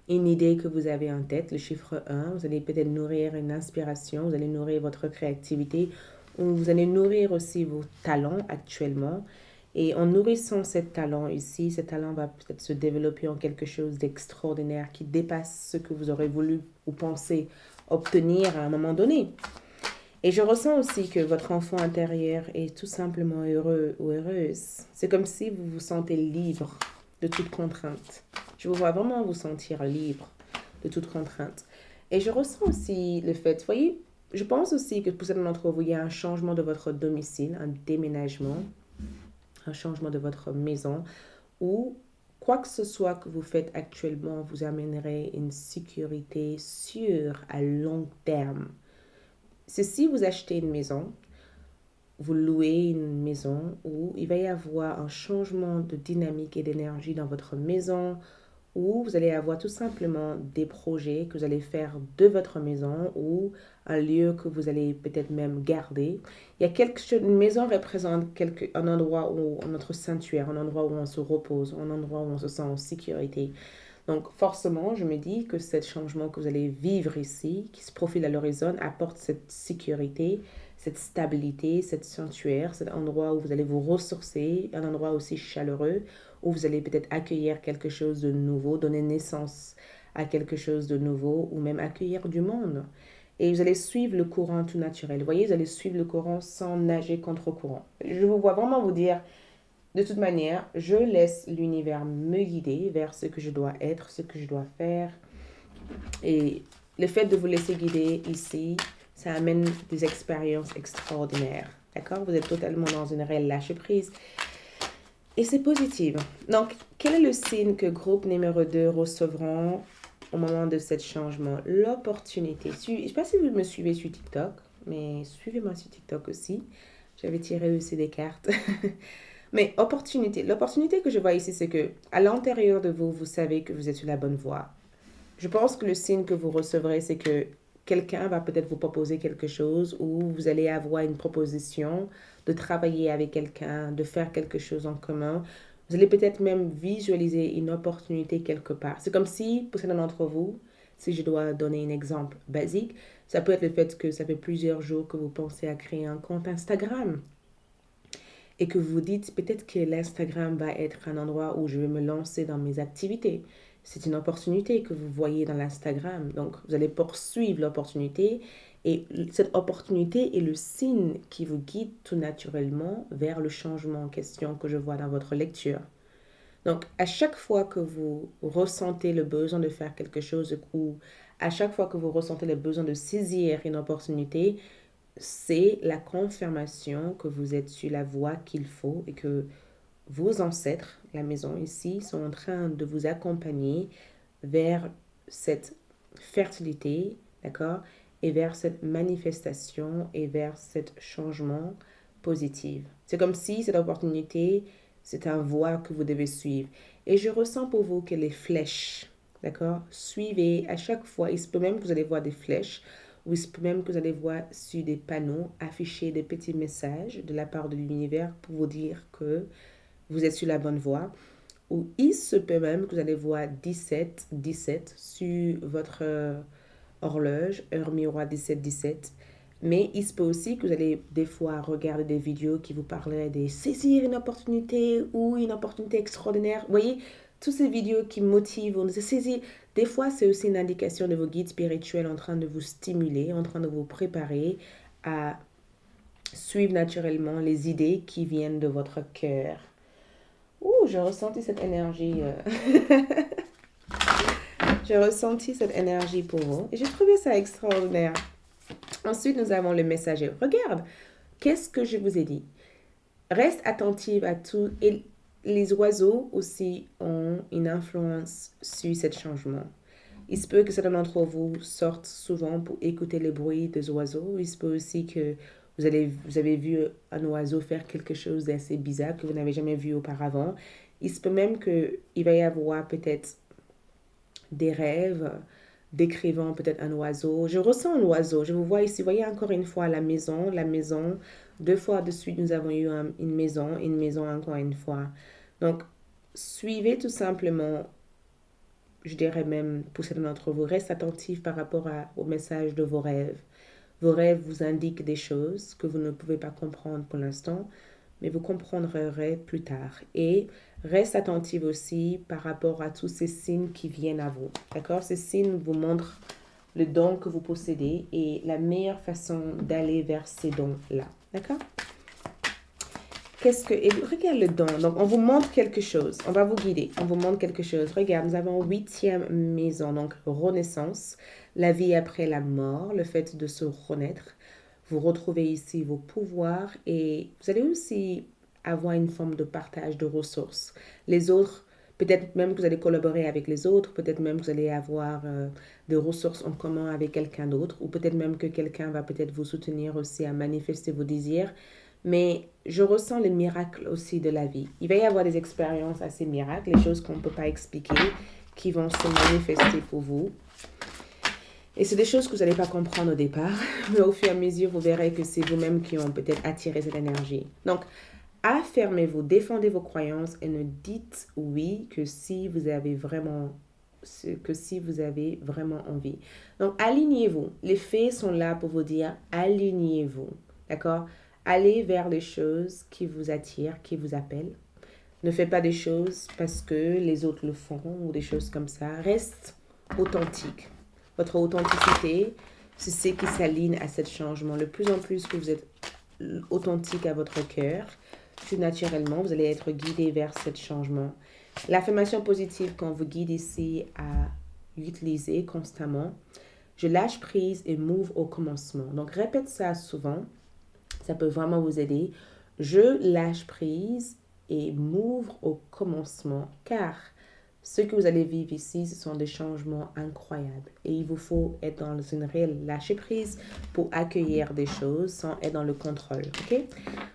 Speaker 1: une idée que vous avez en tête, le chiffre 1. Vous allez peut-être nourrir une inspiration, vous allez nourrir votre créativité, ou vous allez nourrir aussi vos talents actuellement. Et en nourrissant ce talent ici, ce talent va peut-être se développer en quelque chose d'extraordinaire qui dépasse ce que vous aurez voulu ou pensé obtenir à un moment donné. Et je ressens aussi que votre enfant intérieur est tout simplement heureux ou heureuse. C'est comme si vous vous sentez libre de toute contrainte. Je vous vois vraiment vous sentir libre de toute contrainte. Et je ressens aussi le fait, vous voyez, je pense aussi que pour certains d'entre vous, il y a un changement de votre domicile, un déménagement, un changement de votre maison, ou quoi que ce soit que vous faites actuellement vous amènerait une sécurité sûre à long terme. C'est si vous achetez une maison, vous louez une maison où il va y avoir un changement de dynamique et d'énergie dans votre maison, où vous allez avoir tout simplement des projets que vous allez faire de votre maison ou un lieu que vous allez peut-être même garder. Il y a quelque chose, une maison représente un endroit où notre sanctuaire, un endroit où on se repose, un endroit où on se sent en sécurité. Donc forcément, je me dis que ce changement que vous allez vivre ici, qui se profile à l'horizon, apporte cette sécurité, cette stabilité, cet sanctuaire, cet endroit où vous allez vous ressourcer, un endroit aussi chaleureux, où vous allez peut-être accueillir quelque chose de nouveau, donner naissance à quelque chose de nouveau, ou même accueillir du monde. Et vous allez suivre le courant tout naturel. Vous voyez, vous allez suivre le courant sans nager contre courant. Je vous vois vraiment vous dire, de toute manière, je laisse l'univers me guider vers ce que je dois être, ce que je dois faire. Et le fait de vous laisser guider ici, ça amène des expériences extraordinaires. D'accord? Vous êtes totalement dans une réelle lâcher-prise. Et c'est positif. Donc, quel est le signe que groupe numéro 2 recevront au moment de ce changement? L'opportunité. Je ne sais pas si vous me suivez sur TikTok, mais suivez-moi sur TikTok aussi. J'avais tiré aussi des cartes. Mais opportunité. L'opportunité que je vois ici, c'est que à l'intérieur de vous, vous savez que vous êtes sur la bonne voie. Je pense que le signe que vous recevrez, c'est que quelqu'un va peut-être vous proposer quelque chose ou vous allez avoir une proposition de travailler avec quelqu'un, de faire quelque chose en commun. Vous allez peut-être même visualiser une opportunité quelque part. C'est comme si, pour certains d'entre vous, si je dois donner un exemple basique, ça peut être le fait que ça fait plusieurs jours que vous pensez à créer un compte Instagram. et que vous vous dites peut-être que l'Instagram va être un endroit où je vais me lancer dans mes activités. C'est une opportunité que vous voyez dans l'Instagram. Donc, vous allez poursuivre l'opportunité et cette opportunité est le signe qui vous guide tout naturellement vers le changement en question que je vois dans votre lecture. Donc, à chaque fois que vous ressentez le besoin de faire quelque chose ou à chaque fois que vous ressentez le besoin de saisir une opportunité, c'est la confirmation que vous êtes sur la voie qu'il faut et que vos ancêtres, la maison ici, sont en train de vous accompagner vers cette fertilité, d'accord, et vers cette manifestation et vers cet changement positif. C'est comme si cette opportunité, c'est un voie que vous devez suivre. Et je ressens pour vous que les flèches, d'accord, suivez à chaque fois. Il se peut même que vous allez voir des flèches ou il se peut même que vous allez voir sur des panneaux afficher des petits messages de la part de l'univers pour vous dire que vous êtes sur la bonne voie. Ou il se peut même que vous allez voir 17, 17 sur votre horloge, heure miroir 17, 17. Mais il se peut aussi que vous allez des fois regarder des vidéos qui vous parleraient de saisir une opportunité ou une opportunité extraordinaire. Vous voyez, toutes ces vidéos qui motivent, on se saisit. Des fois, c'est aussi une indication de vos guides spirituels en train de vous stimuler, en train de vous préparer à suivre naturellement les idées qui viennent de votre cœur. Ouh, j'ai ressenti cette énergie. J'ai ressenti cette énergie pour vous et j'ai trouvé ça extraordinaire. Ensuite, nous avons le messager. Regarde, qu'est-ce que je vous ai dit? Reste attentive à tout. Et les oiseaux aussi ont une influence sur ce changement. Il se peut que certains d'entre vous sortent souvent pour écouter les bruits des oiseaux. Il se peut aussi que vous avez vu un oiseau faire quelque chose d'assez bizarre que vous n'avez jamais vu auparavant. Il se peut même qu'il va y avoir peut-être des rêves décrivant peut-être un oiseau. Je ressens un oiseau. Je vous vois ici. Vous voyez encore une fois la maison, la maison. 2 fois de suite, nous avons eu une maison encore une fois. Donc, suivez tout simplement, je dirais même pour certains d'entre vous, restez attentifs par rapport au message de vos rêves. Vos rêves vous indiquent des choses que vous ne pouvez pas comprendre pour l'instant, mais vous comprendrez plus tard. Et reste attentive aussi par rapport à tous ces signes qui viennent à vous. D'accord? Ces signes vous montrent le don que vous possédez et la meilleure façon d'aller vers ces dons-là. D'accord? Et regarde le don. Donc, on vous montre quelque chose. On va vous guider. On vous montre quelque chose. Regarde, nous avons 8e maison. Donc, renaissance, la vie après la mort, le fait de se renaître. Vous retrouvez ici vos pouvoirs et vous allez aussi avoir une forme de partage de ressources. Les autres, peut-être même que vous allez collaborer avec les autres, peut-être même que vous allez avoir des ressources en commun avec quelqu'un d'autre, ou peut-être même que quelqu'un va peut-être vous soutenir aussi à manifester vos désirs. Mais je ressens les miracles aussi de la vie. Il va y avoir des expériences assez miracles, les choses qu'on ne peut pas expliquer, qui vont se manifester pour vous. Et c'est des choses que vous n'allez pas comprendre au départ, mais au fur et à mesure, vous verrez que c'est vous-même qui ont peut-être attiré cette énergie. Donc, affirmez-vous, défendez vos croyances et ne dites oui que si vous avez vraiment envie. Donc, alignez-vous. Les faits sont là pour vous dire alignez-vous. D'accord? Allez vers les choses qui vous attirent, qui vous appellent. Ne faites pas des choses parce que les autres le font ou des choses comme ça. Reste authentique. Votre authenticité, c'est ce qui s'aligne à ce changement. Le plus en plus que vous êtes authentique à votre cœur, tout naturellement, vous allez être guidé vers ce changement. L'affirmation positive qu'on vous guide ici à utiliser constamment, je lâche prise et m'ouvre au commencement. Donc, répète ça souvent. Ça peut vraiment vous aider. Je lâche prise et m'ouvre au commencement, car ce que vous allez vivre ici, ce sont des changements incroyables. Et il vous faut être dans une réelle lâcher prise pour accueillir des choses sans être dans le contrôle. Okay?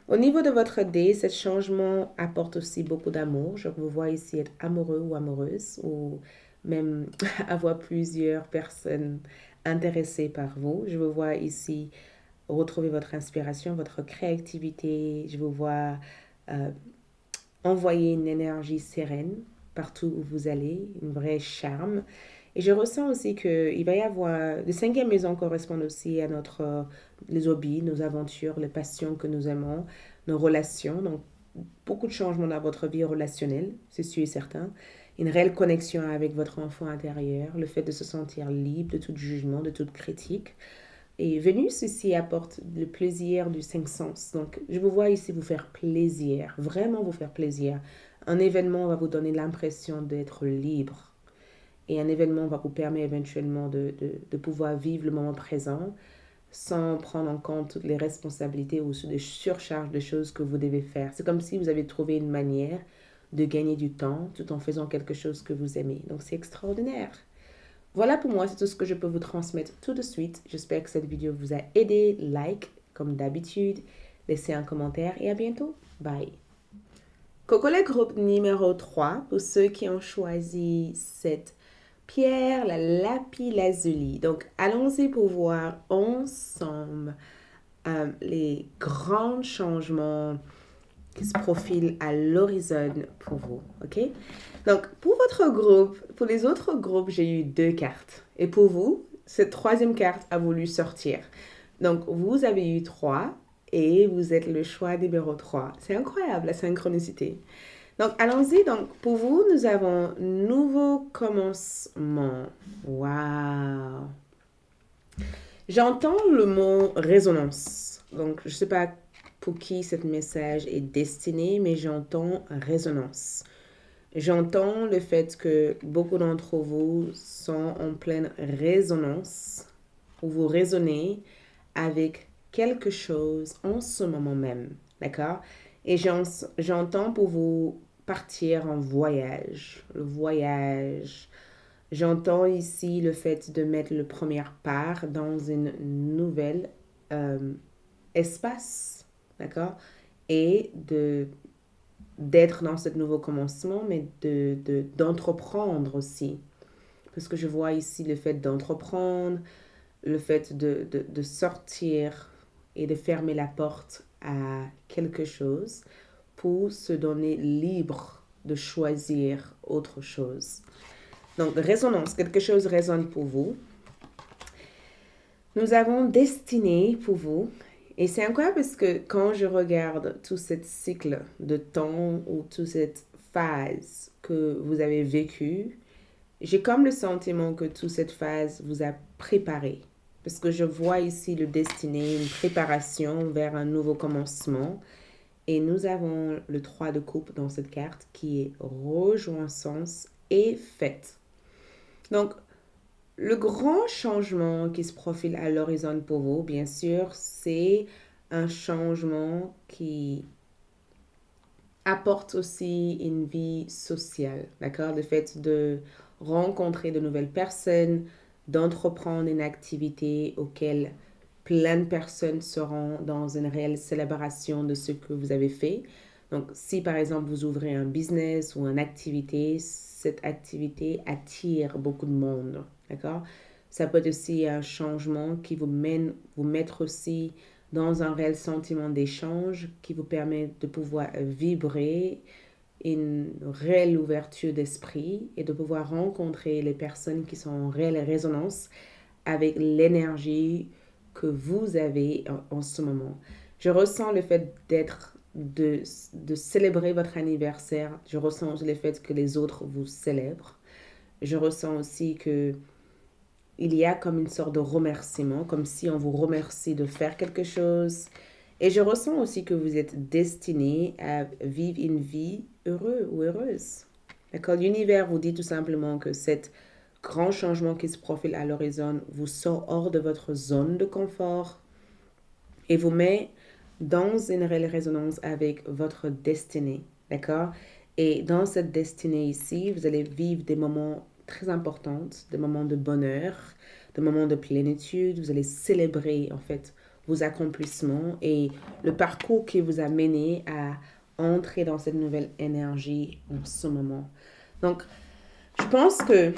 Speaker 1: Au niveau de votre dé, ce changement apporte aussi beaucoup d'amour. Je vous vois ici être amoureux ou amoureuse, ou même avoir plusieurs personnes intéressées par vous. Je vous vois ici retrouver votre inspiration, votre créativité. Je vous vois envoyer une énergie sereine partout où vous allez, une vraie charme. Et je ressens aussi qu'il va y avoir... Le 5e maison correspond aussi à les hobbies, nos aventures, les passions que nous aimons, nos relations. Donc, beaucoup de changements dans votre vie relationnelle, c'est sûr et certain. Une réelle connexion avec votre enfant intérieur, le fait de se sentir libre de tout jugement, de toute critique. Et Vénus ici apporte le plaisir du cinq sens. Donc, je vous vois ici vous faire plaisir, vraiment vous faire plaisir. Un événement va vous donner l'impression d'être libre. Et un événement va vous permettre éventuellement de pouvoir vivre le moment présent sans prendre en compte toutes les responsabilités ou des surcharges de choses que vous devez faire. C'est comme si vous avez trouvé une manière de gagner du temps tout en faisant quelque chose que vous aimez. Donc, c'est extraordinaire. Voilà pour moi, c'est tout ce que je peux vous transmettre tout de suite. J'espère que cette vidéo vous a aidé. Like, comme d'habitude. Laissez un commentaire et à bientôt. Bye. Coco le groupe numéro 3, pour ceux qui ont choisi cette pierre, la lapis lazuli. Donc, allons-y pour voir ensemble les grands changements qui se profilent à l'horizon pour vous, ok? Donc, pour votre groupe, pour les autres groupes, j'ai eu 2 cartes. Et pour vous, cette troisième carte a voulu sortir. Donc, vous avez eu 3 et vous êtes le choix numéro 3. C'est incroyable, la synchronicité. Donc, allons-y. Donc, pour vous, nous avons nouveau commencement. Waouh! J'entends le mot résonance. Donc, je ne sais pas pour qui ce message est destiné, mais j'entends résonance. J'entends le fait que beaucoup d'entre vous sont en pleine résonance, ou vous résonnez avec quelque chose en ce moment même. D'accord? Et j'entends pour vous partir en voyage. Le voyage. J'entends ici le fait de mettre le premier pas dans une nouvelle espace. D'accord? Et d'être dans ce nouveau commencement, mais d'entreprendre aussi. Parce que je vois ici le fait d'entreprendre, le fait de sortir et de fermer la porte à quelque chose pour se donner libre de choisir autre chose. Donc, résonance, quelque chose résonne pour vous. Nous avons destinée pour vous. Et c'est incroyable parce que quand je regarde tout ce cycle de temps ou toute cette phase que vous avez vécue, j'ai comme le sentiment que toute cette phase vous a préparé. Parce que je vois ici le destiné, une préparation vers un nouveau commencement. Et nous avons le 3 de coupe dans cette carte qui est rejoignance et fête. Donc, le grand changement qui se profile à l'horizon pour vous, bien sûr, c'est un changement qui apporte aussi une vie sociale, d'accord? Le fait de rencontrer de nouvelles personnes, d'entreprendre une activité auquel plein de personnes seront dans une réelle célébration de ce que vous avez fait. Donc, si par exemple vous ouvrez un business ou une activité, cette activité attire beaucoup de monde, d'accord? Ça peut être aussi un changement qui vous mettre aussi dans un réel sentiment d'échange qui vous permet de pouvoir vibrer une réelle ouverture d'esprit et de pouvoir rencontrer les personnes qui sont en réelle résonance avec l'énergie que vous avez en ce moment. Je ressens le fait de célébrer votre anniversaire. Je ressens le fait que les autres vous célèbrent. Je ressens aussi que il y a comme une sorte de remerciement, comme si on vous remercie de faire quelque chose. Et je ressens aussi que vous êtes destiné à vivre une vie heureuse ou heureuse. D'accord? L'univers vous dit tout simplement que cet grand changement qui se profile à l'horizon vous sort hors de votre zone de confort et vous met dans une réelle résonance avec votre destinée. D'accord? Et dans cette destinée ici, vous allez vivre des moments très importants, des moments de bonheur, des moments de plénitude. Vous allez célébrer en fait vos accomplissements et le parcours qui vous a mené à entrer dans cette nouvelle énergie en ce moment. Donc, je pense que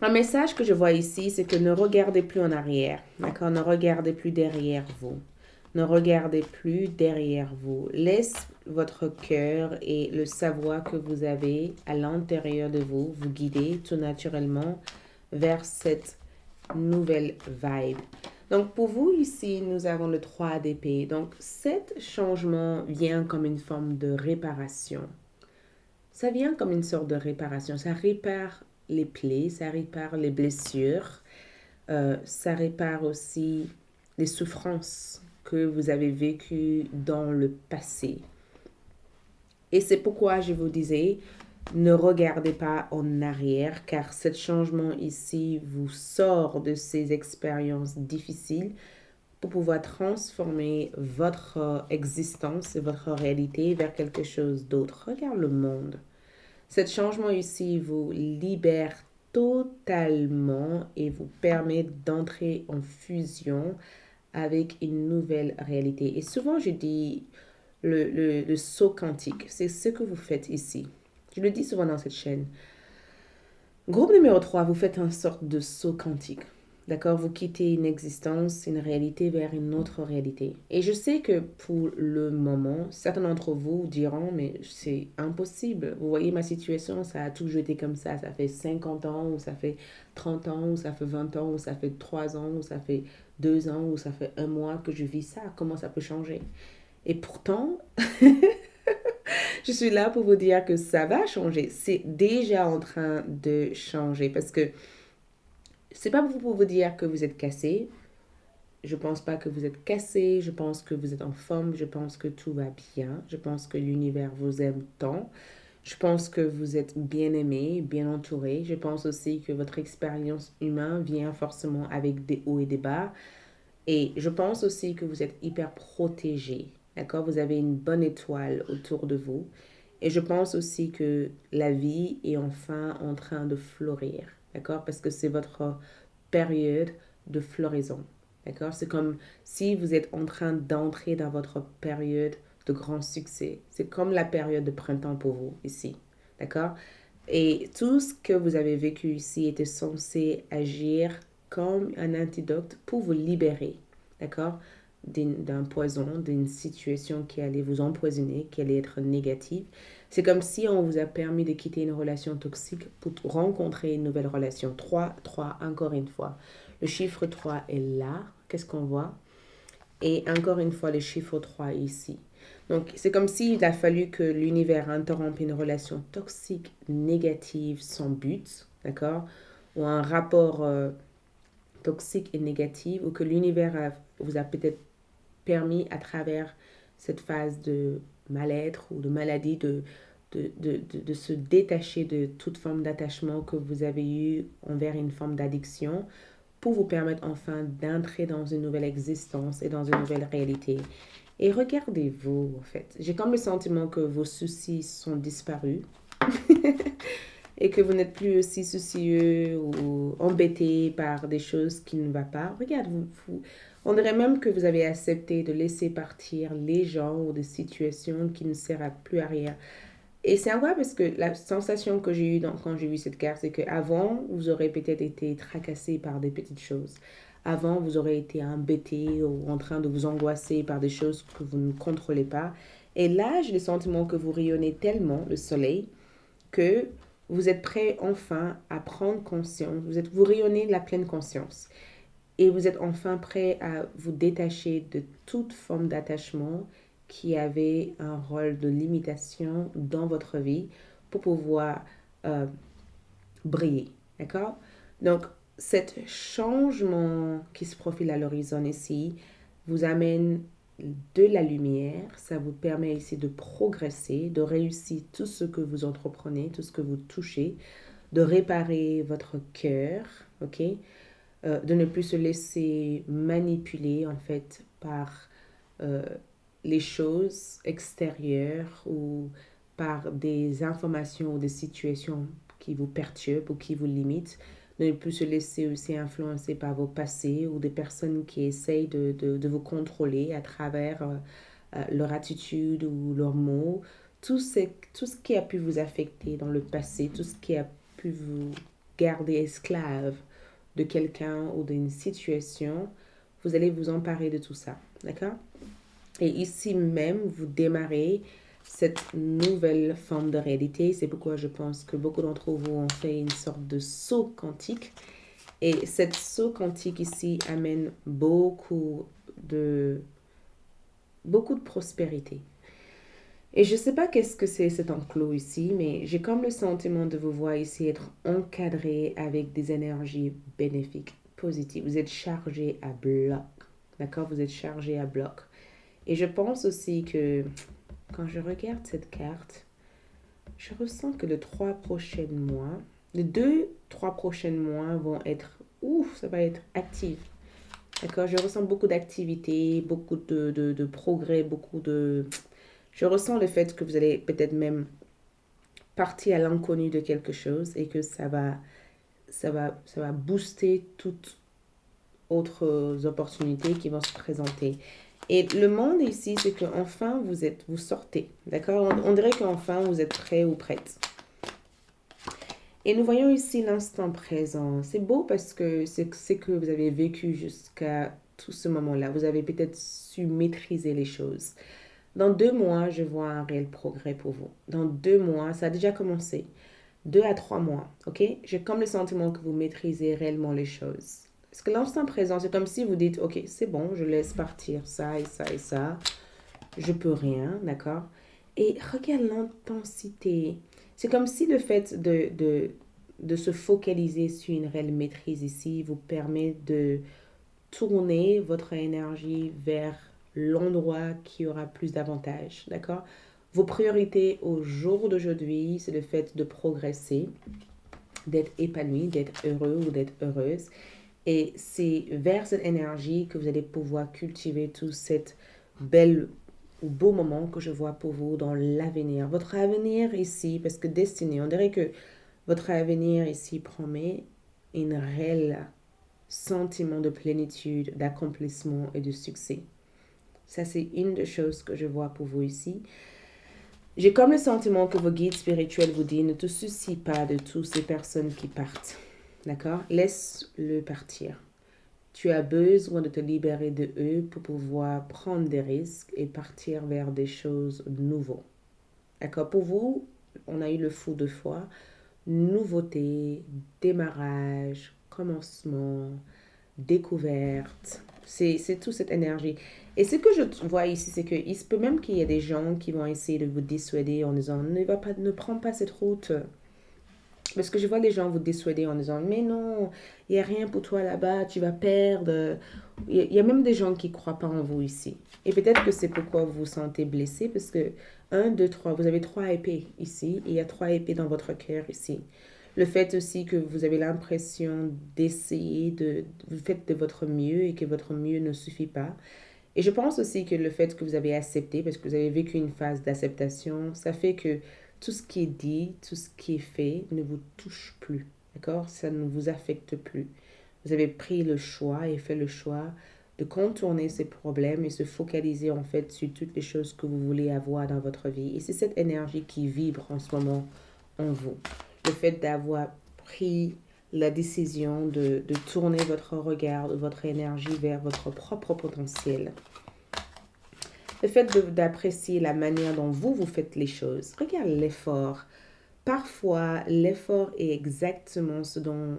Speaker 1: un message que je vois ici, c'est que ne regardez plus en arrière, d'accord? Ne regardez plus derrière vous. Ne regardez plus derrière vous. Laisse votre cœur et le savoir que vous avez à l'intérieur de vous guider tout naturellement vers cette nouvelle vibe. Donc, pour vous, ici, nous avons le 3 d'épée. Donc, cet changement vient comme une forme de réparation. Ça vient comme une sorte de réparation. Ça répare les plaies, ça répare les blessures, ça répare aussi les souffrances que vous avez vécues dans le passé. Et c'est pourquoi je vous disais, ne regardez pas en arrière, car ce changement ici vous sort de ces expériences difficiles pour pouvoir transformer votre existence et votre réalité vers quelque chose d'autre. Regarde le monde. Ce changement ici vous libère totalement et vous permet d'entrer en fusion avec une nouvelle réalité. Et souvent, je dis le saut quantique. C'est ce que vous faites ici. Je le dis souvent dans cette chaîne. Groupe numéro 3, vous faites une sorte de saut quantique. D'accord? Vous quittez une existence, une réalité vers une autre réalité. Et je sais que pour le moment, certains d'entre vous diront, mais c'est impossible. Vous voyez ma situation, ça a toujours été comme ça. Ça fait 50 ans, ou ça fait 30 ans, ou ça fait 20 ans, ou ça fait 3 ans, ou ça fait 2 ans, ou ça fait un mois que je vis ça. Comment ça peut changer? Et pourtant, je suis là pour vous dire que ça va changer. C'est déjà en train de changer parce que c'est pas pour vous dire que vous êtes cassé. Je pense pas que vous êtes cassé. Je pense que vous êtes en forme. Je pense que tout va bien. Je pense que l'univers vous aime tant. Je pense que vous êtes bien aimé, bien entouré. Je pense aussi que votre expérience humaine vient forcément avec des hauts et des bas. Et je pense aussi que vous êtes hyper protégé. D'accord? Vous avez une bonne étoile autour de vous. Et je pense aussi que la vie est enfin en train de fleurir. D'accord? Parce que c'est votre période de floraison. D'accord? C'est comme si vous êtes en train d'entrer dans votre période de grand succès. C'est comme la période de printemps pour vous ici. D'accord? Et tout ce que vous avez vécu ici était censé agir comme un antidote pour vous libérer. D'accord? D'un poison, d'une situation qui allait vous empoisonner, qui allait être négative. C'est comme si on vous a permis de quitter une relation toxique pour rencontrer une nouvelle relation. 3, 3, encore une fois. Le chiffre 3 est là. Qu'est-ce qu'on voit? Et encore une fois, le chiffre 3 ici. Donc, c'est comme s'il a fallu que l'univers interrompe une relation toxique, négative, sans but, d'accord? Ou un rapport toxique et négatif, ou que l'univers vous a peut-être permis à travers cette phase de mal-être ou de maladie de se détacher de toute forme d'attachement que vous avez eu envers une forme d'addiction pour vous permettre enfin d'entrer dans une nouvelle existence et dans une nouvelle réalité. Et regardez-vous, en fait. J'ai comme le sentiment que vos soucis sont disparus et que vous n'êtes plus aussi soucieux ou embêté par des choses qui ne vont pas. Regarde, on dirait même que vous avez accepté de laisser partir les gens ou des situations qui ne servent plus à rien. Et c'est incroyable parce que la sensation que j'ai eue quand j'ai vu cette carte, c'est qu'avant, vous aurez peut-être été tracassé par des petites choses. Avant, vous aurez été embêté ou en train de vous angoisser par des choses que vous ne contrôlez pas. Et là, j'ai le sentiment que vous rayonnez tellement le soleil que vous êtes prêt enfin à prendre conscience. Vous rayonnez la pleine conscience. Et vous êtes enfin prêt à vous détacher de toute forme d'attachement qui avait un rôle de limitation dans votre vie pour pouvoir euh, briller. D'accord? Donc, cet changement qui se profile à l'horizon ici vous amène de la lumière. Ça vous permet ici de progresser, de réussir tout ce que vous entreprenez, tout ce que vous touchez, de réparer votre cœur, ok? De ne plus se laisser manipuler en fait par euh, les choses extérieures ou par des informations ou des situations qui vous perturbent ou qui vous limitent. De ne plus se laisser aussi influencer par vos passés ou des personnes qui essayent de vous contrôler à travers leur attitude ou leurs mots. Tout ce qui a pu vous affecter dans le passé, tout ce qui a pu vous garder esclave de quelqu'un ou d'une situation, vous allez vous emparer de tout ça. D'accord? Et ici même, vous démarrez cette nouvelle forme de réalité. C'est pourquoi je pense que beaucoup d'entre vous ont fait une sorte de saut quantique Et cette saut quantique ici amène beaucoup de prospérité. Et je ne sais pas qu'est-ce que c'est cet enclos ici, mais j'ai comme le sentiment de vous voir ici être encadré avec des énergies bénéfiques, positives. Vous êtes chargé à bloc, d'accord? Vous êtes chargé à bloc. Et je pense aussi que quand je regarde cette carte, je ressens que les 2-3 prochains mois vont être, ça va être actif. D'accord? Je ressens beaucoup d'activité, beaucoup de progrès, Je ressens le fait que vous allez peut-être même partir à l'inconnu de quelque chose et que ça va booster toutes autres opportunités qui vont se présenter. Et le monde ici, c'est qu'enfin vous sortez, d'accord? On dirait qu'enfin vous êtes prêt ou prête. Et nous voyons ici l'instant présent. C'est beau parce que c'est ce que vous avez vécu jusqu'à tout ce moment-là. Vous avez peut-être su maîtriser les choses. Dans 2 mois, je vois un réel progrès pour vous. Dans 2 mois, ça a déjà commencé. 2 à 3 mois, ok? J'ai comme le sentiment que vous maîtrisez réellement les choses. Parce que l'instant présent, c'est comme si vous dites, ok, c'est bon, je laisse partir ça et ça et ça. Je peux rien, d'accord? Et regarde l'intensité. C'est comme si le fait de se focaliser sur une réelle maîtrise ici vous permet de tourner votre énergie vers l'endroit qui aura plus d'avantages, d'accord? Vos priorités au jour d'aujourd'hui, c'est le fait de progresser, d'être épanoui, d'être heureux ou d'être heureuse. Et c'est vers cette énergie que vous allez pouvoir cultiver tout cette belle ou beau moment que je vois pour vous dans l'avenir. Votre avenir ici, parce que destinée, on dirait que votre avenir ici promet un réel sentiment de plénitude, d'accomplissement et de succès. Ça, c'est une des choses que je vois pour vous ici. J'ai comme le sentiment que vos guides spirituels vous disent ne te soucie pas de toutes ces personnes qui partent. D'accord? Laisse-le partir. Tu as besoin de te libérer de eux pour pouvoir prendre des risques et partir vers des choses nouvelles. D'accord? Pour vous, on a eu le fou de foi. Nouveauté, démarrage, commencement, découverte. C'est toute cette énergie. Et ce que je vois ici, c'est qu'il se peut même qu'il y ait des gens qui vont essayer de vous dissuader en disant ne prends pas cette route. Parce que je vois les gens vous dissuader en disant mais non, il n'y a rien pour toi là-bas, tu vas perdre. Il y a même des gens qui ne croient pas en vous ici. Et peut-être que c'est pourquoi vous vous sentez blessé parce que 1, 2, 3, vous avez 3 épées ici et il y a 3 épées dans votre cœur ici. Le fait aussi que vous avez l'impression d'essayer, vous faites de votre mieux et que votre mieux ne suffit pas. Et je pense aussi que le fait que vous avez accepté, parce que vous avez vécu une phase d'acceptation, ça fait que tout ce qui est dit, tout ce qui est fait ne vous touche plus. D'accord? Ça ne vous affecte plus. Vous avez pris le choix et fait le choix de contourner ces problèmes et se focaliser en fait sur toutes les choses que vous voulez avoir dans votre vie. Et c'est cette énergie qui vibre en ce moment en vous. Le fait d'avoir pris la décision de tourner votre regard, votre énergie vers votre propre potentiel. Le fait d'apprécier la manière dont vous faites les choses. Regarde l'effort. Parfois, l'effort est exactement ce dont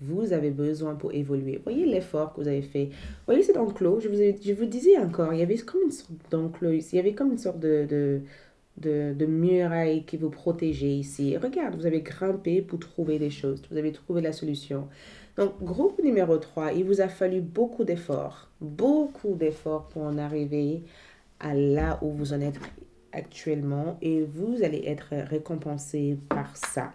Speaker 1: vous avez besoin pour évoluer. Voyez l'effort que vous avez fait. Voyez cet enclos. Je vous disais encore, il y avait comme une sorte d'enclos ici. Il y avait comme une sorte de muraille qui vous protégeait ici. Regarde, vous avez grimpé pour trouver des choses. Vous avez trouvé la solution. Donc, groupe numéro 3, il vous a fallu beaucoup d'efforts pour en arriver à là où vous en êtes actuellement et vous allez être récompensé par ça.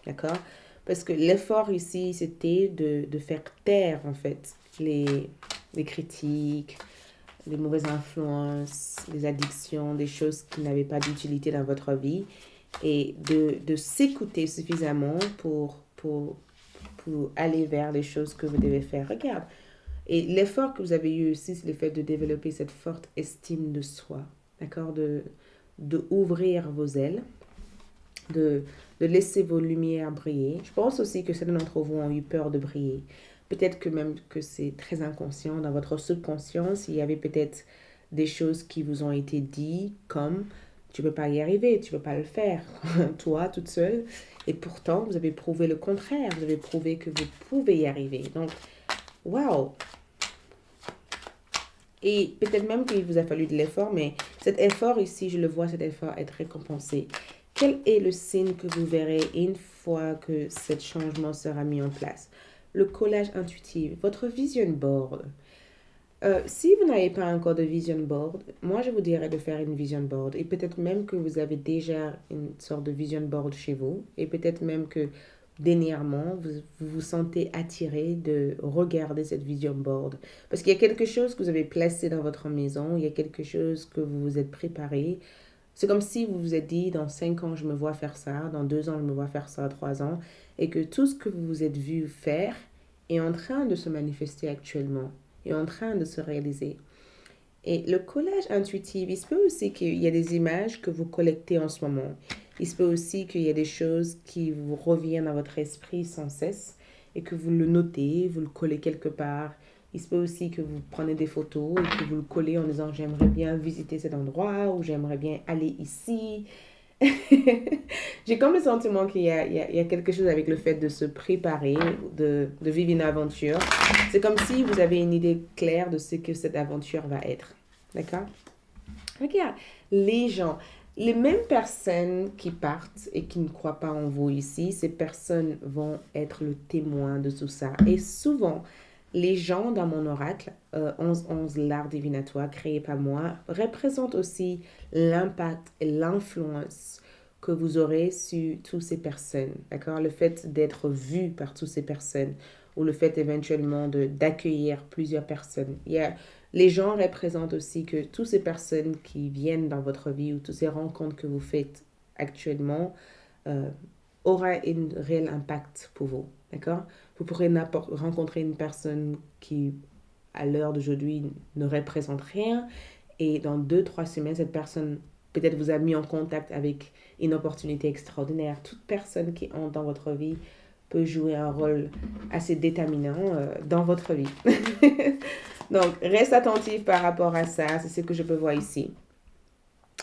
Speaker 1: D'accord? Parce que l'effort ici, c'était de faire taire en fait les critiques, les mauvaises influences, les addictions, des choses qui n'avaient pas d'utilité dans votre vie et de s'écouter suffisamment pour aller vers les choses que vous devez faire. Regarde. Et l'effort que vous avez eu aussi, c'est le fait de développer cette forte estime de soi. D'accord? De ouvrir vos ailes, de laisser vos lumières briller. Je pense aussi que certains d'entre vous ont eu peur de briller. Peut-être que même que c'est très inconscient. Dans votre subconscience, il y avait peut-être des choses qui vous ont été dites comme tu ne peux pas y arriver, tu ne peux pas le faire, toi, toute seule. Et pourtant, vous avez prouvé le contraire. Vous avez prouvé que vous pouvez y arriver. Donc, waouh! Et peut-être même qu'il vous a fallu de l'effort, mais cet effort ici, je le vois, cet effort être récompensé. Quel est le signe que vous verrez une fois que ce changement sera mis en place? Le collage intuitif, votre vision board. Si vous n'avez pas encore de vision board, moi je vous dirais de faire une vision board. Et peut-être même que vous avez déjà une sorte de vision board chez vous. Et peut-être même que dernièrement, vous vous sentez attiré de regarder cette vision board. Parce qu'il y a quelque chose que vous avez placé dans votre maison, il y a quelque chose que vous vous êtes préparé. C'est comme si vous vous êtes dit, dans 5 ans, je me vois faire ça, dans 2 ans, je me vois faire ça, 3 ans, et que tout ce que vous vous êtes vu faire est en train de se manifester actuellement, est en train de se réaliser. Et le collage intuitif, il se peut aussi qu'il y a des images que vous collectez en ce moment. Il se peut aussi qu'il y a des choses qui vous reviennent à votre esprit sans cesse et que vous le notez, vous le collez quelque part. Il se peut aussi que vous prenez des photos et que vous le collez en disant j'aimerais bien visiter cet endroit ou j'aimerais bien aller ici. J'ai comme le sentiment qu'il y a quelque chose avec le fait de se préparer, de vivre une aventure. C'est comme si vous avez une idée claire de ce que cette aventure va être. D'accord? Regarde, les gens, les mêmes personnes qui partent et qui ne croient pas en vous ici, ces personnes vont être le témoin de tout ça. Et souvent, les gens dans mon oracle, 11-11, l'art divinatoire créé par moi, représentent aussi l'impact et l'influence que vous aurez sur toutes ces personnes. D'accord? Le fait d'être vu par toutes ces personnes ou le fait éventuellement d'accueillir plusieurs personnes. Les gens représentent aussi que toutes ces personnes qui viennent dans votre vie ou toutes ces rencontres que vous faites actuellement euh, aura un réel impact pour vous. D'accord? Vous pourrez rencontrer une personne qui, à l'heure d'aujourd'hui, ne représente rien et dans 2-3 semaines, cette personne peut-être vous a mis en contact avec une opportunité extraordinaire. Toute personne qui entre dans votre vie peut jouer un rôle assez déterminant dans votre vie. Donc, reste attentif par rapport à ça. C'est ce que je peux voir ici.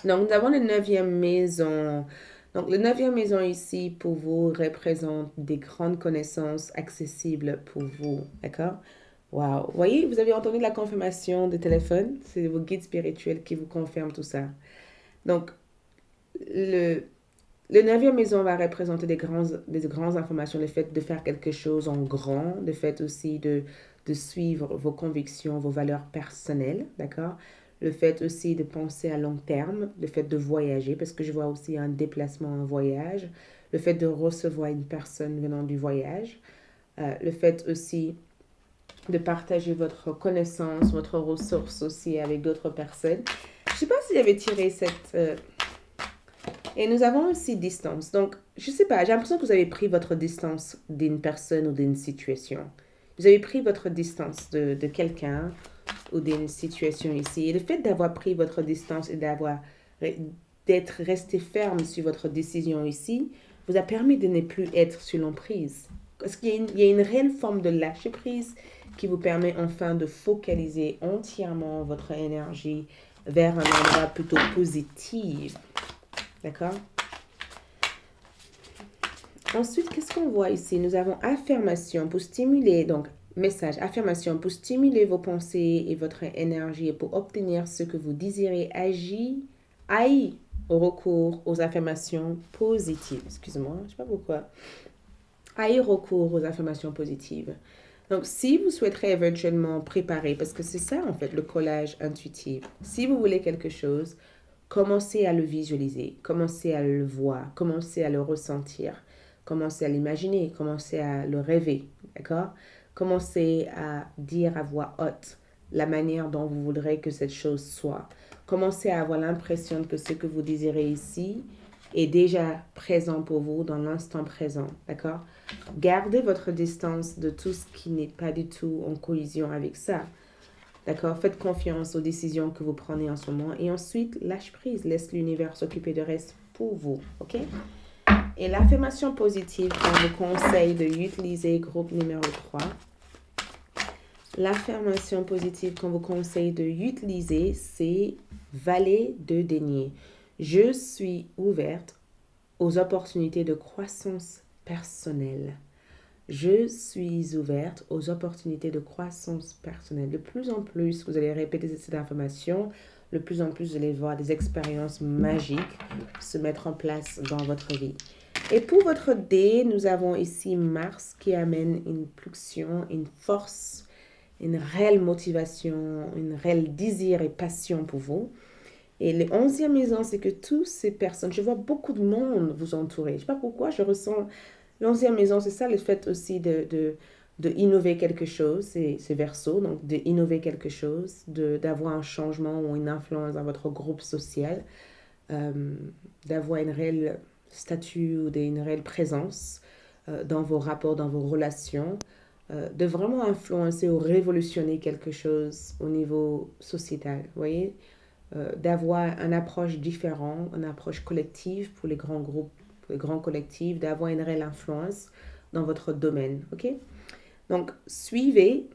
Speaker 1: Donc, nous avons la 9e maison. Donc, la 9e maison ici, pour vous, représente des grandes connaissances accessibles pour vous. D'accord? Wow. Vous voyez, vous avez entendu la confirmation de téléphone. C'est vos guides spirituels qui vous confirment tout ça. Donc, le 9e maison va représenter des grandes informations, le fait de faire quelque chose en grand, le fait aussi de suivre vos convictions, vos valeurs personnelles, d'accord? Le fait aussi de penser à long terme, le fait de voyager, parce que je vois aussi un déplacement en voyage, le fait de recevoir une personne venant du voyage, le fait aussi de partager votre connaissance, votre ressource aussi avec d'autres personnes. Je ne sais pas si j'avais tiré cette... Et nous avons aussi distance. Donc, je ne sais pas, j'ai l'impression que vous avez pris votre distance d'une personne ou d'une situation. Vous avez pris votre distance de quelqu'un ou d'une situation ici. Et le fait d'avoir pris votre distance et d'être resté ferme sur votre décision ici vous a permis de ne plus être sur l'emprise. Parce qu'il y a une réelle forme de lâcher prise qui vous permet enfin de focaliser entièrement votre énergie vers un endroit plutôt positif. D'accord? Ensuite, qu'est-ce qu'on voit ici? Nous avons affirmation pour stimuler, donc message, affirmation pour stimuler vos pensées et votre énergie et pour obtenir ce que vous désirez. Aïe au recours aux affirmations positives. Excusez-moi, je ne sais pas pourquoi. Aïe recours aux affirmations positives. Donc, si vous souhaiterez éventuellement préparer, parce que c'est ça en fait le collage intuitif. Si vous voulez quelque chose, commencez à le visualiser, commencez à le voir, commencez à le ressentir, commencez à l'imaginer, commencez à le rêver, d'accord? Commencez à dire à voix haute la manière dont vous voudrez que cette chose soit. Commencez à avoir l'impression que ce que vous désirez ici est déjà présent pour vous dans l'instant présent, d'accord? Gardez votre distance de tout ce qui n'est pas du tout en collision avec ça. D'accord? Faites confiance aux décisions que vous prenez en ce moment. Et ensuite, lâche prise. Laisse l'univers s'occuper du reste pour vous. OK? Et l'affirmation positive qu'on vous conseille d'utiliser, groupe numéro 3. L'affirmation positive qu'on vous conseille d'utiliser, c'est valet de denier. Je suis ouverte aux opportunités de croissance personnelle. Je suis ouverte aux opportunités de croissance personnelle. De plus en plus, vous allez répéter cette information. De plus en plus, vous allez voir des expériences magiques se mettre en place dans votre vie. Et pour votre dé, nous avons ici Mars qui amène une pulsion, une force, une réelle motivation, une réelle désir et passion pour vous. Et les 11e maison, c'est que toutes ces personnes, je vois beaucoup de monde vous entourer. Je ne sais pas pourquoi, je ressens l'11e maison, c'est ça le fait aussi de innover quelque chose, c'est Verseau, donc de innover quelque chose, d'avoir un changement ou une influence dans votre groupe social, euh, d'avoir une réelle statut ou une réelle présence dans vos rapports, dans vos relations, de vraiment influencer ou révolutionner quelque chose au niveau sociétal, vous voyez, d'avoir une approche différente, une approche collective pour les grands groupes, pour les grands collectifs, d'avoir une réelle influence dans votre domaine, ok? Donc, suivez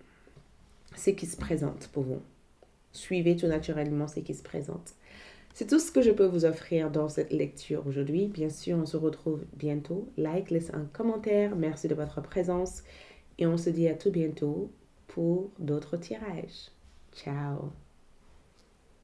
Speaker 1: ce qui se présente pour vous. Suivez tout naturellement ce qui se présente. C'est tout ce que je peux vous offrir dans cette lecture aujourd'hui. Bien sûr, on se retrouve bientôt. Like, laissez un commentaire. Merci de votre présence. Et on se dit à tout bientôt pour d'autres tirages. Ciao!